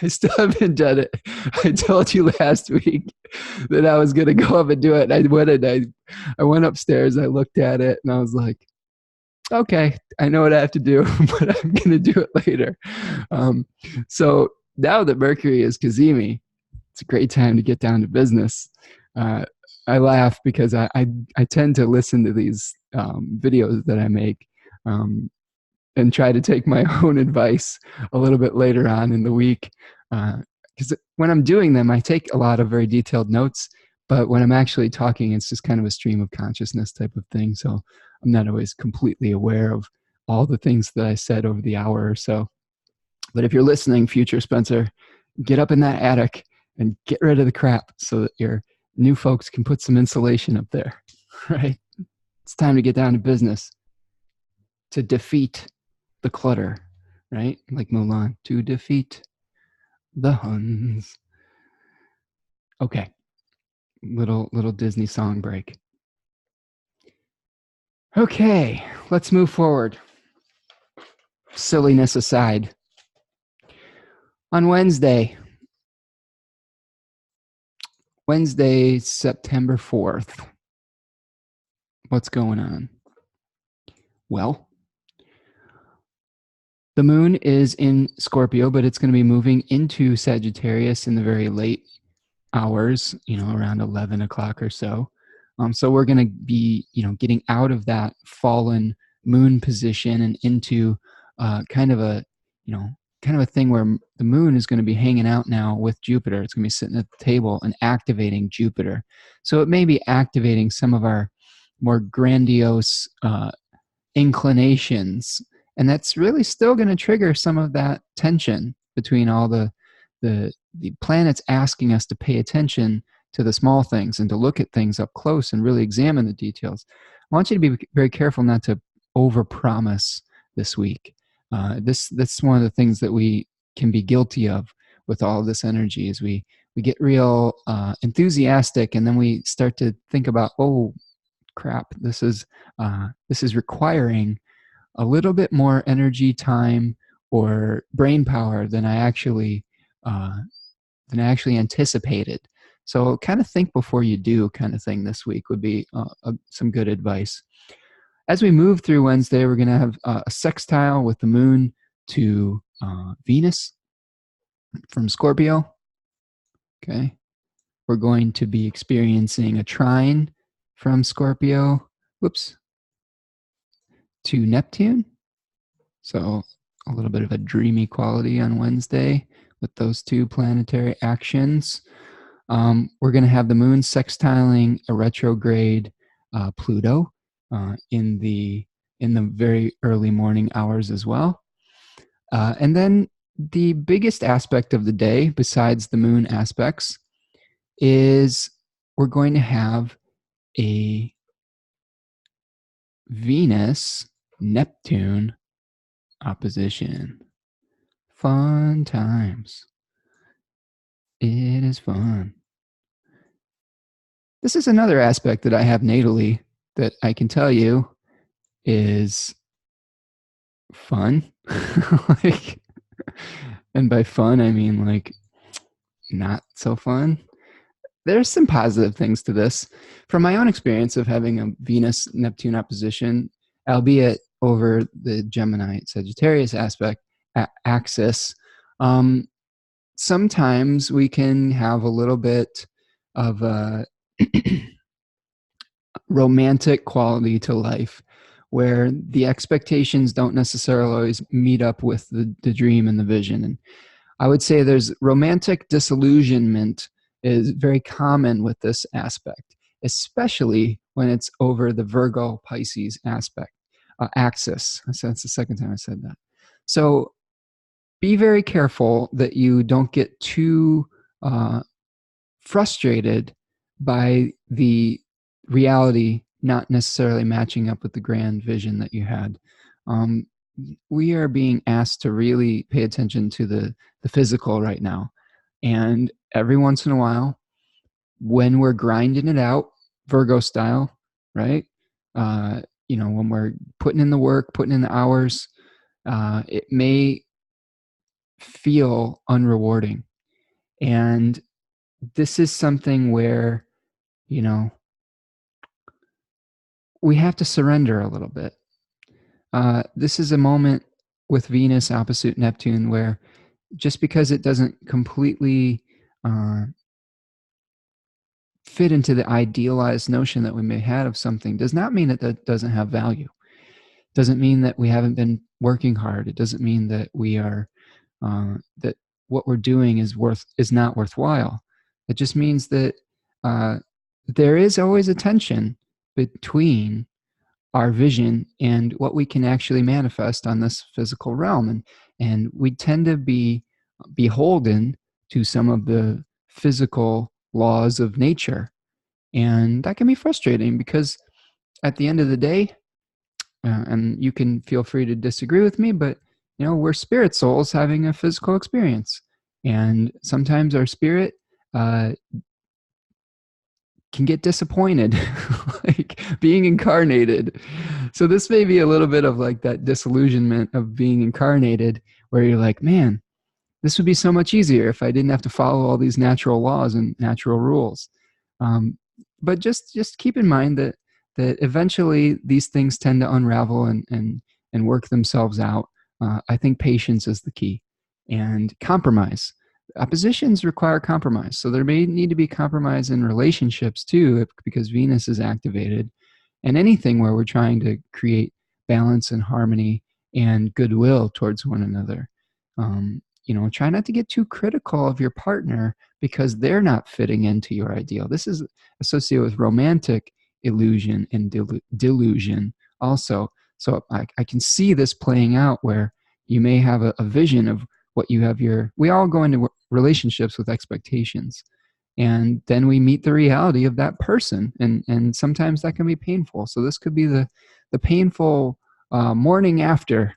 I still haven't done it. I told you last week that I was going to go up and do it. I went upstairs, I looked at it, and I was like, okay, I know what I have to do, but I'm going to do it later. So now that Mercury is CAZIMI, it's a great time to get down to business. I laugh because I tend to listen to these videos that I make and try to take my own advice a little bit later on in the week. Because when I'm doing them, I take a lot of very detailed notes, but when I'm actually talking, it's just kind of a stream of consciousness type of thing. So I'm not always completely aware of all the things that I said over the hour or so. But if you're listening, future Spencer, get up in that attic and get rid of the crap so that your new folks can put some insulation up there, right? It's time to get down to business, to defeat the clutter, right? Like Mulan, to defeat the Huns. Okay, little Disney song break. Okay, let's move forward. Silliness aside. On Wednesday, September 4th, what's going on? Well, the moon is in Scorpio, but it's going to be moving into Sagittarius in the very late hours, around 11 o'clock or so. So we're going to be, getting out of that fallen moon position and into kind of a thing where the moon is going to be hanging out now with Jupiter. It's going to be sitting at the table and activating Jupiter. So it may be activating some of our more grandiose inclinations, and that's really still going to trigger some of that tension between all the planets asking us to pay attention to the small things and to look at things up close and really examine the details. I want you to be very careful not to overpromise this week. That's one of the things that we can be guilty of with all of this energy, is we get real enthusiastic, and then we start to think about, oh crap, this is requiring a little bit more energy, time, or brain power than I actually anticipated. So kind of think before you do kind of thing this week would be some good advice. As we move through Wednesday, we're going to have a sextile with the moon to Venus from Scorpio. Okay. We're going to be experiencing a trine from Scorpio, to Neptune. So a little bit of a dreamy quality on Wednesday with those two planetary actions. We're going to have the moon sextiling a retrograde Pluto in the very early morning hours as well. And then the biggest aspect of the day, besides the moon aspects, is we're going to have a Venus-Neptune opposition. Fun times. It is fun. This is another aspect that I have natally that I can tell you is fun. And by fun, I mean like not so fun. There's some positive things to this. From my own experience of having a Venus-Neptune opposition, albeit over the Gemini-Sagittarius axis, sometimes we can have a little bit of a romantic quality to life where the expectations don't necessarily always meet up with the dream and the vision. And I would say there's romantic disillusionment is very common with this aspect, especially when it's over the Virgo Pisces aspect axis. So that's the second time I said that. So be very careful that you don't get too frustrated by the reality not necessarily matching up with the grand vision that you had. We are being asked to really pay attention to the physical right now. And every once in a while, when we're grinding it out, Virgo style, right? When we're putting in the work, putting in the hours, it may feel unrewarding. And this is something where, we have to surrender a little bit. This is a moment with Venus opposite Neptune where just because it doesn't completely fit into the idealized notion that we may have of something does not mean that that doesn't have value. Doesn't mean that we haven't been working hard. It doesn't mean that we are that what we're doing is not worthwhile. It just means that there is always a tension between our vision and what we can actually manifest on this physical realm. And we tend to be beholden to some of the physical laws of nature. And that can be frustrating because at the end of the day, and you can feel free to disagree with me, but we're spirit souls having a physical experience. And sometimes our spirit can get disappointed, like being incarnated. So this may be a little bit of like that disillusionment of being incarnated, where you're like, man, this would be so much easier if I didn't have to follow all these natural laws and natural rules. But just keep in mind that eventually these things tend to unravel and work themselves out. I think patience is the key, and compromise. Oppositions require compromise. So there may need to be compromise in relationships too, because Venus is activated, and anything where we're trying to create balance and harmony and goodwill towards one another. Try not to get too critical of your partner because they're not fitting into your ideal. This is associated with romantic illusion and delusion also. So I can see this playing out where you may have a vision of what you have we all go into relationships with expectations, and then we meet the reality of that person, and sometimes that can be painful. So this could be the painful morning after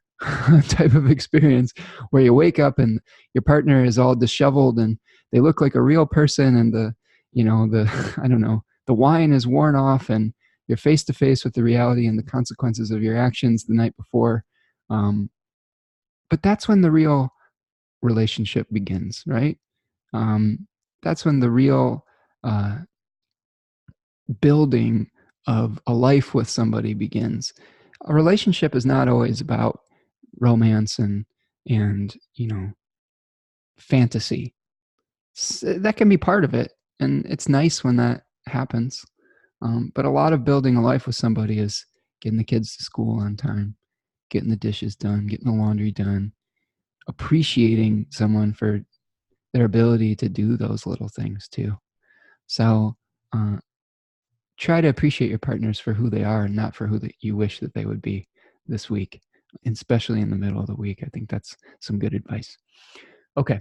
type of experience where you wake up and your partner is all disheveled and they look like a real person, and the I don't know, the wine is worn off, and you're face to face with the reality and the consequences of your actions the night before. But that's when the real relationship begins, right? That's when the real building of a life with somebody begins. A relationship is not always about romance and fantasy. That can be part of it, and it's nice when that happens. But a lot of building a life with somebody is getting the kids to school on time, getting the dishes done, getting the laundry done, appreciating someone for their ability to do those little things too. So try to appreciate your partners for who they are and not for who you wish that they would be this week, especially in the middle of the week. I think that's some good advice. Okay.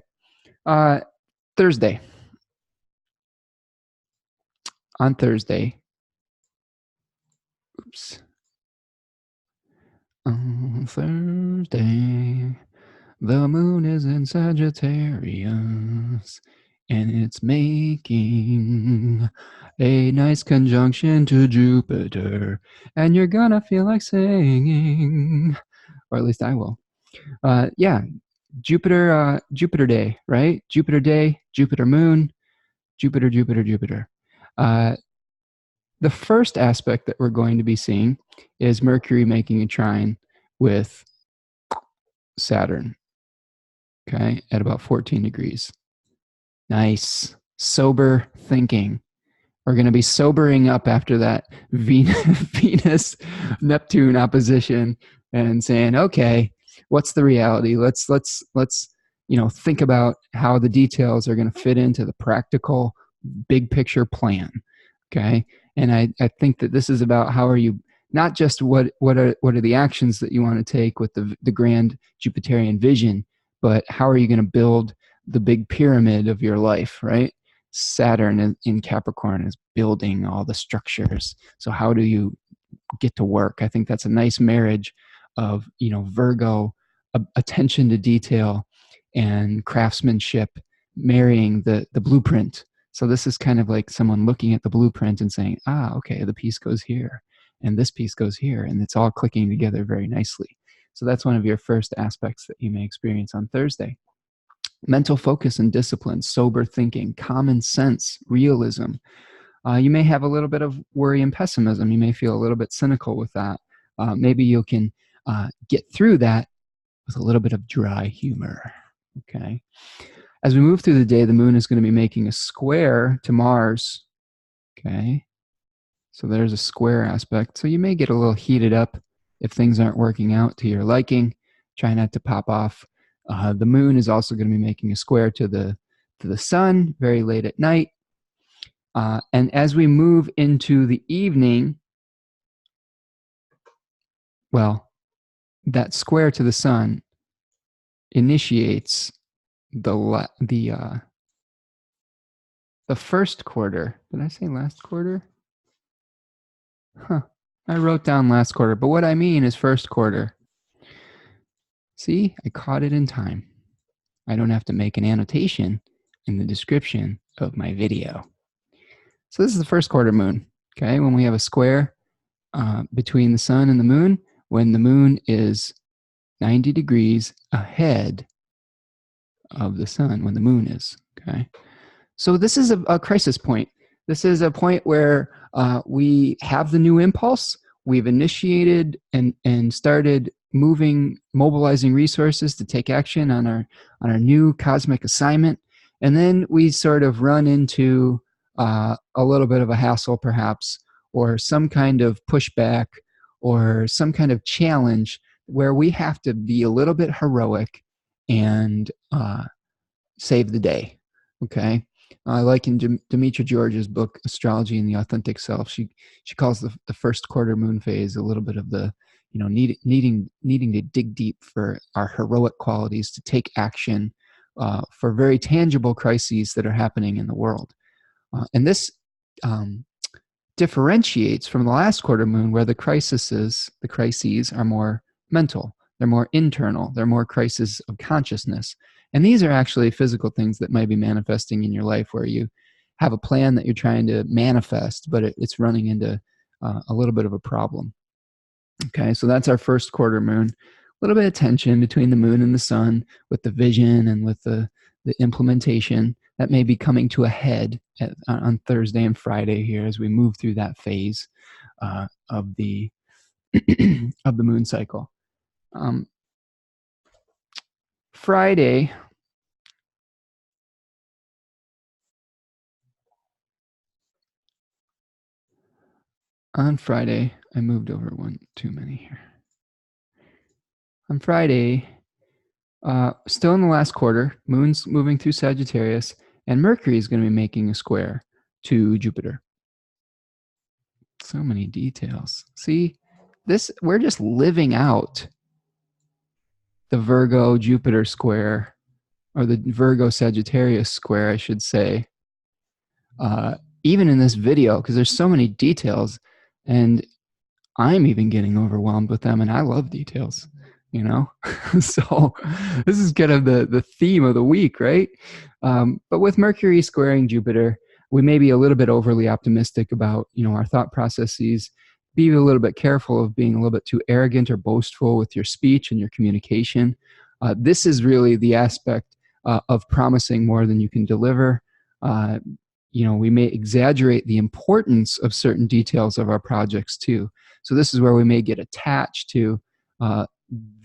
Thursday. On Thursday. Oops. On Thursday, the moon is in Sagittarius, and it's making a nice conjunction to Jupiter, and you're gonna feel like singing, or at least I will. Yeah, Jupiter day, right? Jupiter day, Jupiter moon, Jupiter, Jupiter, Jupiter. The first aspect that we're going to be seeing is Mercury making a trine with Saturn, okay, at about 14 degrees. Nice, sober thinking, are going to be sobering up after that Venus Neptune opposition and saying, okay, what's the reality? Let's think about how the details are going to fit into the practical big picture plan. Okay. And I think that this is about how are you, not just what are the actions that you want to take with the grand Jupiterian vision, but how are you going to build the big pyramid of your life, right? Saturn in Capricorn is building all the structures. So how do you get to work? I think that's a nice marriage of, Virgo, attention to detail and craftsmanship marrying the blueprint. So this is kind of like someone looking at the blueprint and saying, okay, the piece goes here and this piece goes here, and it's all clicking together very nicely. So that's one of your first aspects that you may experience on Thursday. Mental focus and discipline, sober thinking, common sense, realism. You may have a little bit of worry and pessimism. You may feel a little bit cynical with that. Maybe you can get through that with a little bit of dry humor. Okay. As we move through the day, the moon is going to be making a square to Mars. Okay. So there's a square aspect. So you may get a little heated up if things aren't working out to your liking. Try not to pop off. The moon is also going to be making a square to the sun very late at night. And as we move into the evening, well, that square to the sun initiates the first quarter. Did I say last quarter? I wrote down last quarter, but what I mean is first quarter. See, I caught it in time. I don't have to make an annotation in the description of my video. So this is the first quarter moon, okay? When we have a square between the sun and the moon, when the moon is 90 degrees ahead of the sun, when the moon is, okay? So this is a crisis point. This is a point where we have the new impulse. We've initiated and started mobilizing resources to take action on our new cosmic assignment. And then we sort of run into a little bit of a hassle, perhaps, or some kind of pushback or some kind of challenge where we have to be a little bit heroic and save the day. Okay. Like in Demetra George's book, Astrology and the Authentic Self, she calls the first quarter moon phase a little bit of the, needing to dig deep for our heroic qualities to take action for very tangible crises that are happening in the world. And this differentiates from the last quarter moon, where the crises are more mental. They're more internal. They're more crises of consciousness. And these are actually physical things that might be manifesting in your life, where you have a plan that you're trying to manifest, but it's running into a little bit of a problem. Okay, so that's our first quarter moon. A little bit of tension between the moon and the sun with the vision and with the implementation. That may be coming to a head on Thursday and Friday here as we move through that phase of the of the moon cycle. Friday, on Friday, I moved over one too many here. On Friday, still in the last quarter, moon's moving through Sagittarius, and Mercury is going to be making a square to Jupiter. So many details. See, we're just living out the Virgo Jupiter square, or the Virgo Sagittarius square, I should say, even in this video, because there's so many details, and I'm even getting overwhelmed with them, and I love details, So this is kind of the theme of the week, right? But with Mercury squaring Jupiter, we may be a little bit overly optimistic about, our thought processes. Be a little bit careful of being a little bit too arrogant or boastful with your speech and your communication. This is really the aspect of promising more than you can deliver. We may exaggerate the importance of certain details of our projects too. So this is where we may get attached to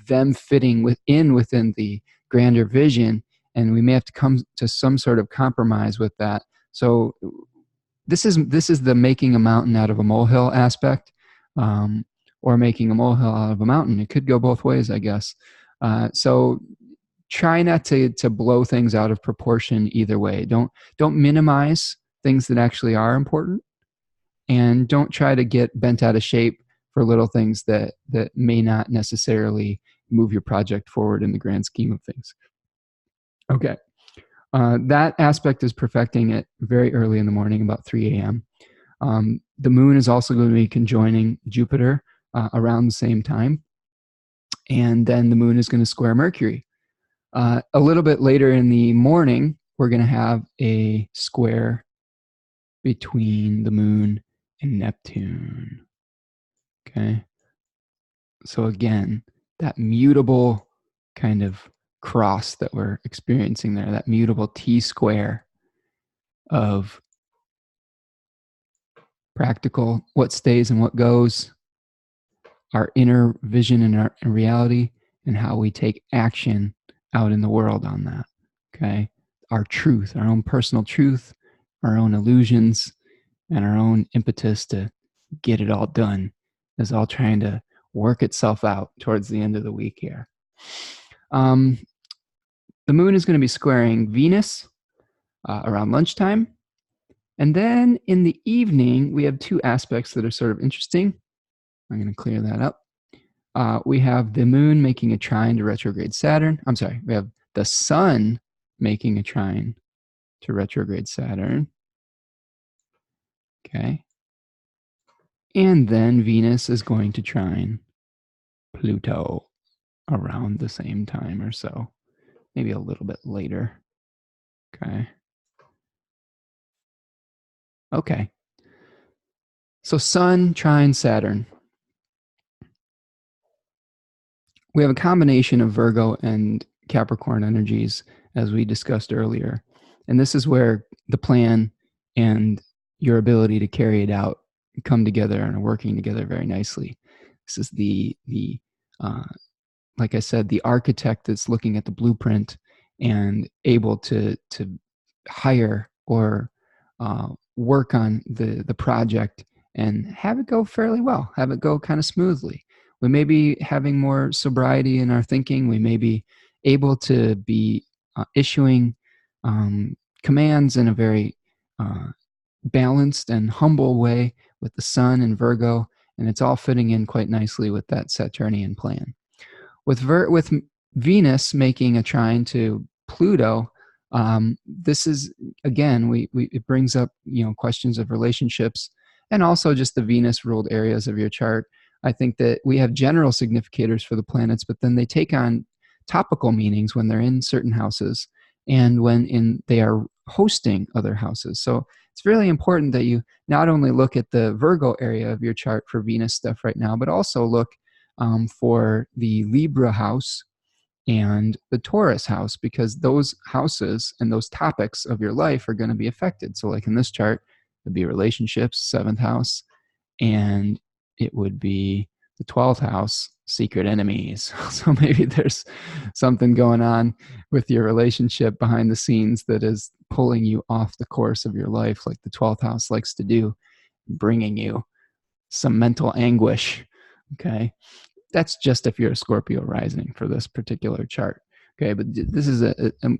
them fitting within the grander vision, and we may have to come to some sort of compromise with that. So this is the making a mountain out of a molehill aspect, or making a molehill out of a mountain. It could go both ways, I guess. So try not to blow things out of proportion either way. Don't minimize things that actually are important, and don't try to get bent out of shape for little things that may not necessarily move your project forward in the grand scheme of things. Okay. That aspect is perfecting it very early in the morning, about 3 a.m. The moon is also going to be conjoining Jupiter around the same time. And then the moon is going to square Mercury. A little bit later in the morning, we're going to have a square between the moon and Neptune. Okay. So again, that mutable kind of cross that we're experiencing there, that mutable T-square of practical, what stays and what goes, our inner vision and our reality, and how we take action out in the world on that. Okay. Our truth, our own personal truth, our own illusions, and our own impetus to get it all done is all trying to work itself out towards the end of the week here. The moon is going to be squaring Venus around lunchtime. And then in the evening, we have two aspects that are sort of interesting. I'm going to clear that up. We have the moon making a trine to retrograde Saturn. I'm sorry, we have the sun making a trine to retrograde Saturn. Okay. And then Venus is going to trine Pluto around the same time or so, maybe a little bit later. Okay. Okay. So Sun trine Saturn. We have a combination of Virgo and Capricorn energies, as we discussed earlier. And this is where the plan and your ability to carry it out come together and are working together very nicely. This is the like I said, the architect that's looking at the blueprint and able to hire or work on the project and have it go fairly well, have it go kind of smoothly. We may be having more sobriety in our thinking. We may be able to be issuing commands in a very balanced and humble way with the sun and Virgo, and it's all fitting in quite nicely with that Saturnian plan. With Venus making a trine to Pluto, this is, again, it brings up, questions of relationships and also just the Venus ruled areas of your chart. I think that we have general significators for the planets, but then they take on topical meanings when they're in certain houses and when they are hosting other houses. So it's really important that you not only look at the Virgo area of your chart for Venus stuff right now, but also look for the Libra house and the Taurus house, because those houses and those topics of your life are going to be affected. So like in this chart, it'd be relationships, 7th house, and it would be the 12th house, secret enemies. So maybe there's something going on with your relationship behind the scenes that is pulling you off the course of your life, like the 12th house likes to do, bringing you some mental anguish. Okay. That's just if you're a Scorpio rising for this particular chart. Okay. But this is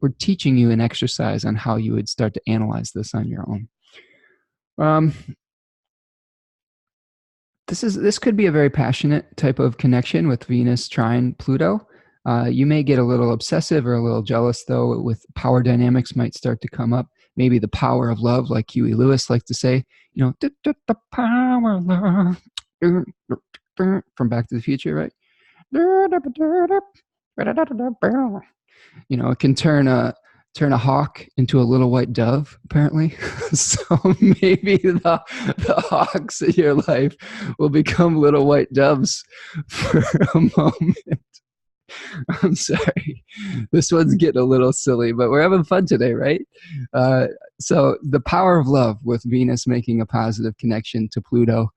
we're teaching you an exercise on how you would start to analyze this on your own. This could be a very passionate type of connection with Venus trine Pluto. You may get a little obsessive or a little jealous, though, with power dynamics might start to come up. Maybe the power of love, like Huey Lewis likes to say, the power of love from Back to the Future, right? It can turn a hawk into a little white dove, apparently. So maybe the hawks in your life will become little white doves for a moment. I'm sorry. This one's getting a little silly, but we're having fun today, right? So the power of love with Venus making a positive connection to Pluto.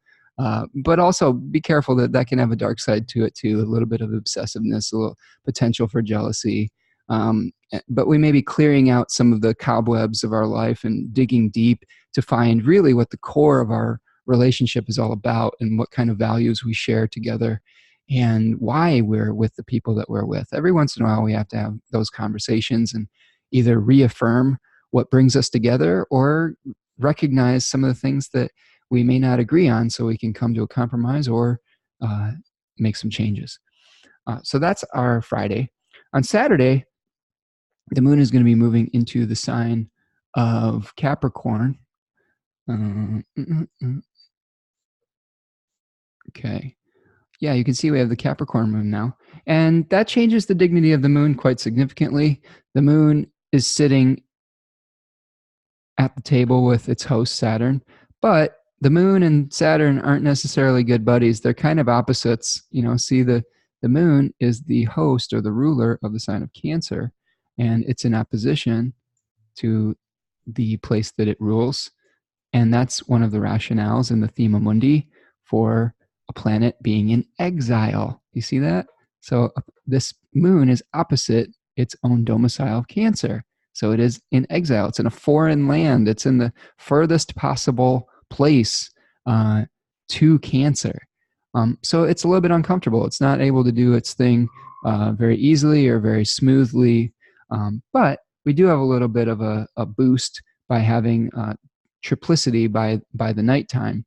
But also be careful that can have a dark side to it too, a little bit of obsessiveness, a little potential for jealousy. But we may be clearing out some of the cobwebs of our life and digging deep to find really what the core of our relationship is all about and what kind of values we share together and why we're with the people that we're with. Every once in a while, we have to have those conversations and either reaffirm what brings us together or recognize some of the things that we may not agree on so we can come to a compromise or make some changes. So that's our Friday. On Saturday, the moon is going to be moving into the sign of Capricorn. Okay. Yeah, you can see we have the Capricorn moon now. And that changes the dignity of the moon quite significantly. The moon is sitting at the table with its host, Saturn. But the moon and Saturn aren't necessarily good buddies. They're kind of opposites. You know, see, the moon is the host or the ruler of the sign of Cancer, and it's in opposition to the place that it rules. And that's one of the rationales in the Thema Mundi for a planet being in exile. You see that? So this moon is opposite its own domicile of Cancer. So it is in exile. It's in a foreign land. It's in the furthest possible place to Cancer. So it's a little bit uncomfortable. It's not able to do its thing very easily or very smoothly. But we do have a little bit of a boost by having triplicity by the nighttime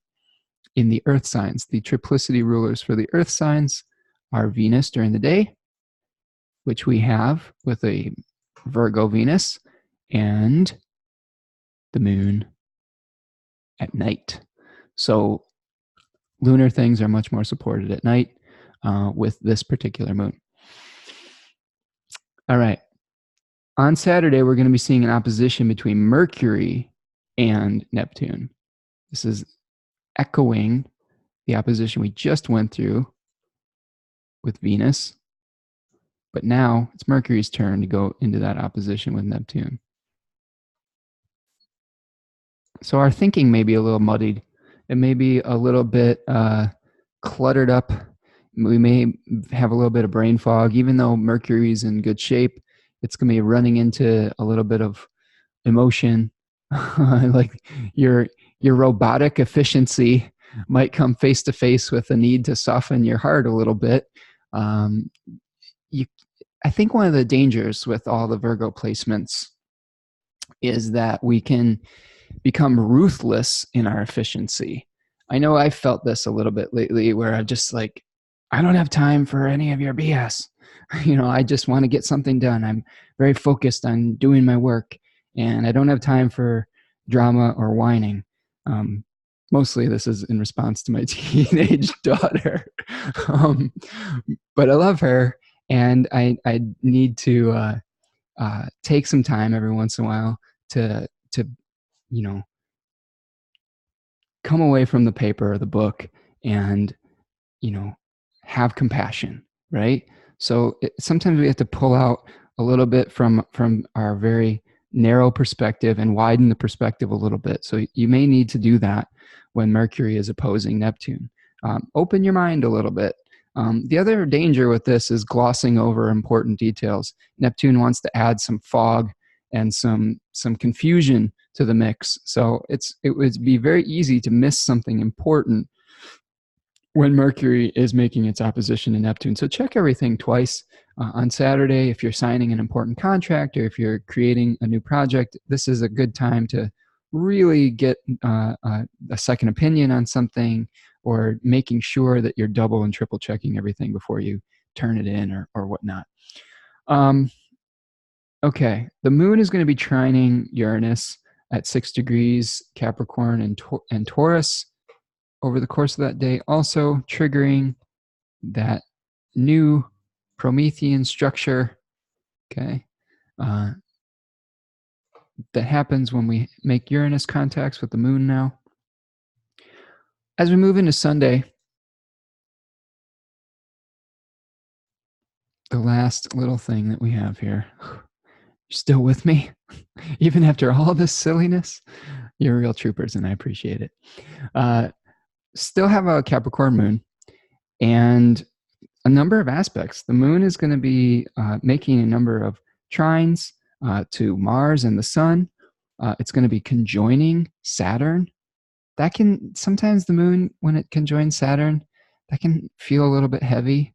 in the earth signs. The triplicity rulers for the earth signs are Venus during the day, which we have with a Virgo Venus, and the moon at night. So lunar things are much more supported at night with this particular moon. All right. On Saturday, we're going to be seeing an opposition between Mercury and Neptune. This is echoing the opposition we just went through with Venus. But now it's Mercury's turn to go into that opposition with Neptune. So our thinking may be a little muddied. It may be a little bit cluttered up. We may have a little bit of brain fog. Even though Mercury's in good shape, it's going to be running into a little bit of emotion. Like your robotic efficiency might come face to face with the need to soften your heart a little bit. I think one of the dangers with all the Virgo placements is that we can become ruthless in our efficiency. I know I've felt this a little bit lately where I'm just like, I don't have time for any of your BS. You know, I just want to get something done. I'm very focused on doing my work and I don't have time for drama or whining. Mostly this is in response to my teenage daughter. But I love her and I need to take some time every once in a while to you know, come away from the paper or the book and, you know, have compassion, right? So sometimes we have to pull out a little bit from our very narrow perspective and widen the perspective a little bit. So you may need to do that when Mercury is opposing Neptune. Open your mind a little bit. The other danger with this is glossing over important details. Neptune wants to add some fog and some confusion to the mix. So it would be very easy to miss something important when Mercury is making its opposition to Neptune. So check everything twice. On Saturday, if you're signing an important contract or if you're creating a new project, this is a good time to really get a second opinion on something or making sure that you're double and triple checking everything before you turn it in or whatnot. Okay, the moon is going to be trining Uranus at 6 degrees Capricorn and Taurus over the course of that day, also triggering that new Promethean structure, okay, that happens when we make Uranus contacts with the moon now. As we move into Sunday, the last little thing that we have here, you're still with me? Even after all this silliness? You're real troopers, and I appreciate it. Still have a Capricorn moon and a number of aspects. The moon is going to be making a number of trines to Mars and the Sun. It's going to be conjoining Saturn. That can, sometimes the moon, when it conjoins Saturn, that can feel a little bit heavy,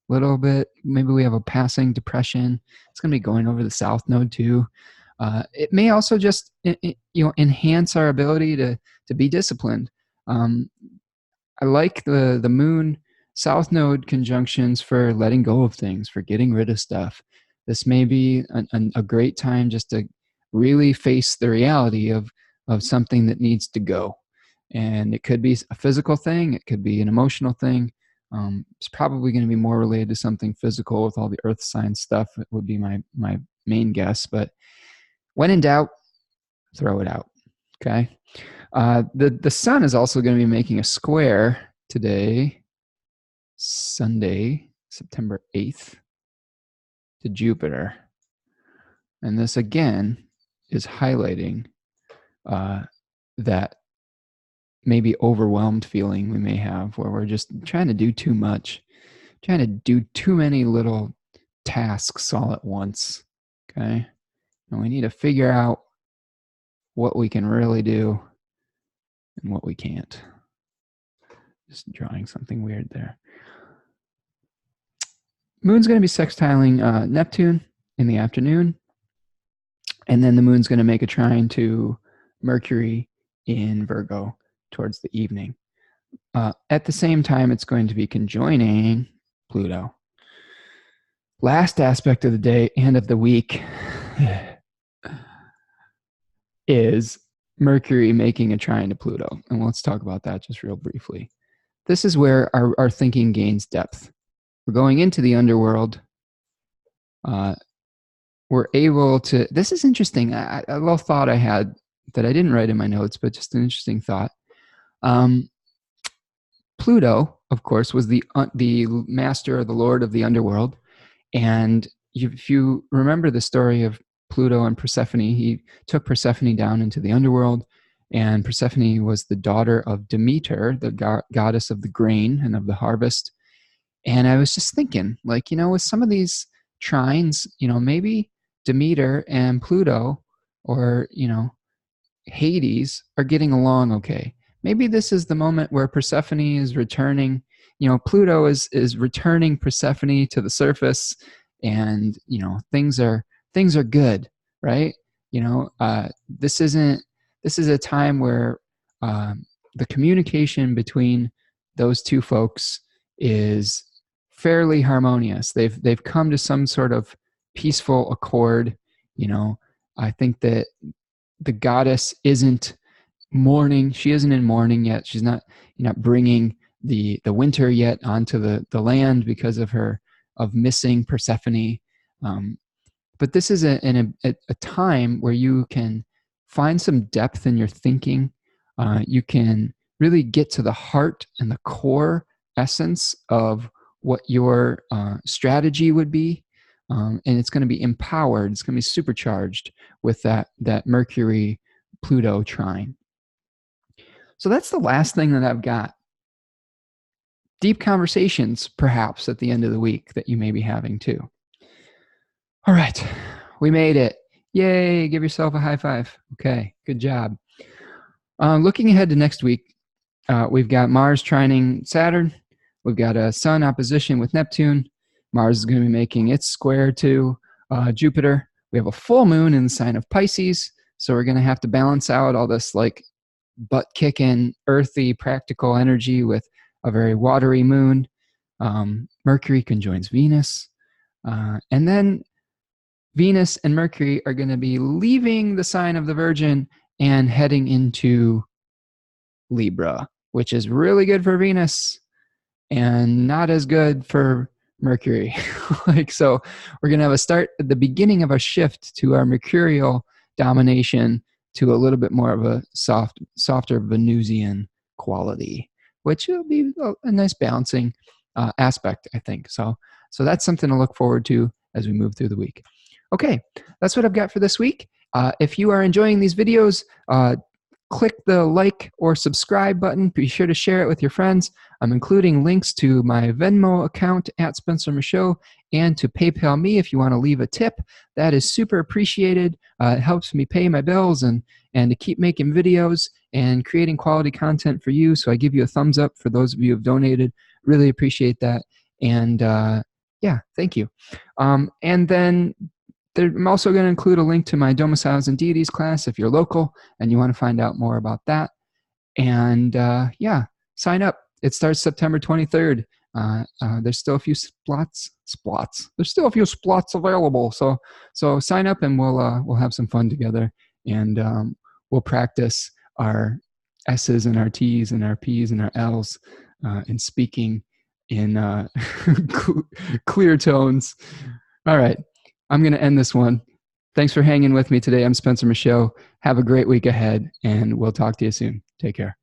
a little bit, maybe we have a passing depression. It's going to be going over the south node too. It may also just enhance our ability to be disciplined. I like the moon south node conjunctions for letting go of things, for getting rid of stuff. This may be a great time just to really face the reality of something that needs to go. And it could be a physical thing, it could be an emotional thing. It's probably going to be more related to something physical with all the earth sign stuff. It would be my main guess. But when in doubt, throw it out. Okay. The sun is also going to be making a square today, Sunday, September 8th, to Jupiter. And this again is highlighting that maybe overwhelmed feeling we may have, where we're just trying to do too much, trying to do too many little tasks all at once. Okay. And we need to figure out what we can really do and what we can't. Just drawing something weird there. Moon's going to be sextiling Neptune in the afternoon. And then the moon's going to make a trine to Mercury in Virgo towards the evening. At the same time, it's going to be conjoining Pluto. Last aspect of the day and of the week is Mercury making a trine to Pluto. And let's talk about that just real briefly. This is where our thinking gains depth. We're going into the underworld. We're able to, this is interesting. A little thought I had that I didn't write in my notes, but just an interesting thought. Pluto, of course, was the master or the lord of the underworld. And if you remember the story of Pluto and Persephone, he took Persephone down into the underworld, and Persephone was the daughter of Demeter, the goddess of the grain and of the harvest. And I was just thinking, like, with some of these trines, maybe Demeter and Pluto, or, Hades, are getting along okay. Maybe this is the moment where Persephone is returning, Pluto is returning Persephone to the surface, and, things are good, right? This is a time where the communication between those two folks is fairly harmonious. They've come to some sort of peaceful accord. I think that the goddess isn't mourning. She isn't in mourning yet. She's not bringing the winter yet onto the land because of missing Persephone. But this is a time where you can find some depth in your thinking. You can really get to the heart and the core essence of what your strategy would be. And it's going to be empowered. It's going to be supercharged with that Mercury-Pluto trine. So that's the last thing that I've got. Deep conversations, perhaps, at the end of the week that you may be having too. All right, we made it. Yay, give yourself a high five. Okay, good job. Looking ahead to next week, we've got Mars trining Saturn. We've got a Sun opposition with Neptune. Mars is going to be making its square to Jupiter. We have a full moon in the sign of Pisces, so we're going to have to balance out all this like butt-kicking, earthy, practical energy with a very watery moon. Mercury conjoins Venus. And then Venus and Mercury are going to be leaving the sign of the Virgin and heading into Libra, which is really good for Venus and not as good for Mercury. So we're going to have the beginning of a shift to our mercurial domination to a little bit more of a softer Venusian quality, which will be a nice balancing aspect, I think. So that's something to look forward to as we move through the week. Okay, that's what I've got for this week. If you are enjoying these videos, click the like or subscribe button. Be sure to share it with your friends. I'm including links to my Venmo account @SpencerMichaud and to PayPal me if you want to leave a tip. That is super appreciated. It helps me pay my bills and to keep making videos and creating quality content for you. So I give you a thumbs up for those of you who have donated. Really appreciate that. And yeah, thank you. And then I'm also going to include a link to my Domiciles and Deities class if you're local and you want to find out more about that. And yeah, sign up. It starts September 23rd. There's still a few spots. There's still a few spots available. So sign up and we'll have some fun together, and we'll practice our S's and our T's and our P's and our L's in speaking in clear tones. All right, I'm going to end this one. Thanks for hanging with me today. I'm Spencer Michaud. Have a great week ahead, and we'll talk to you soon. Take care.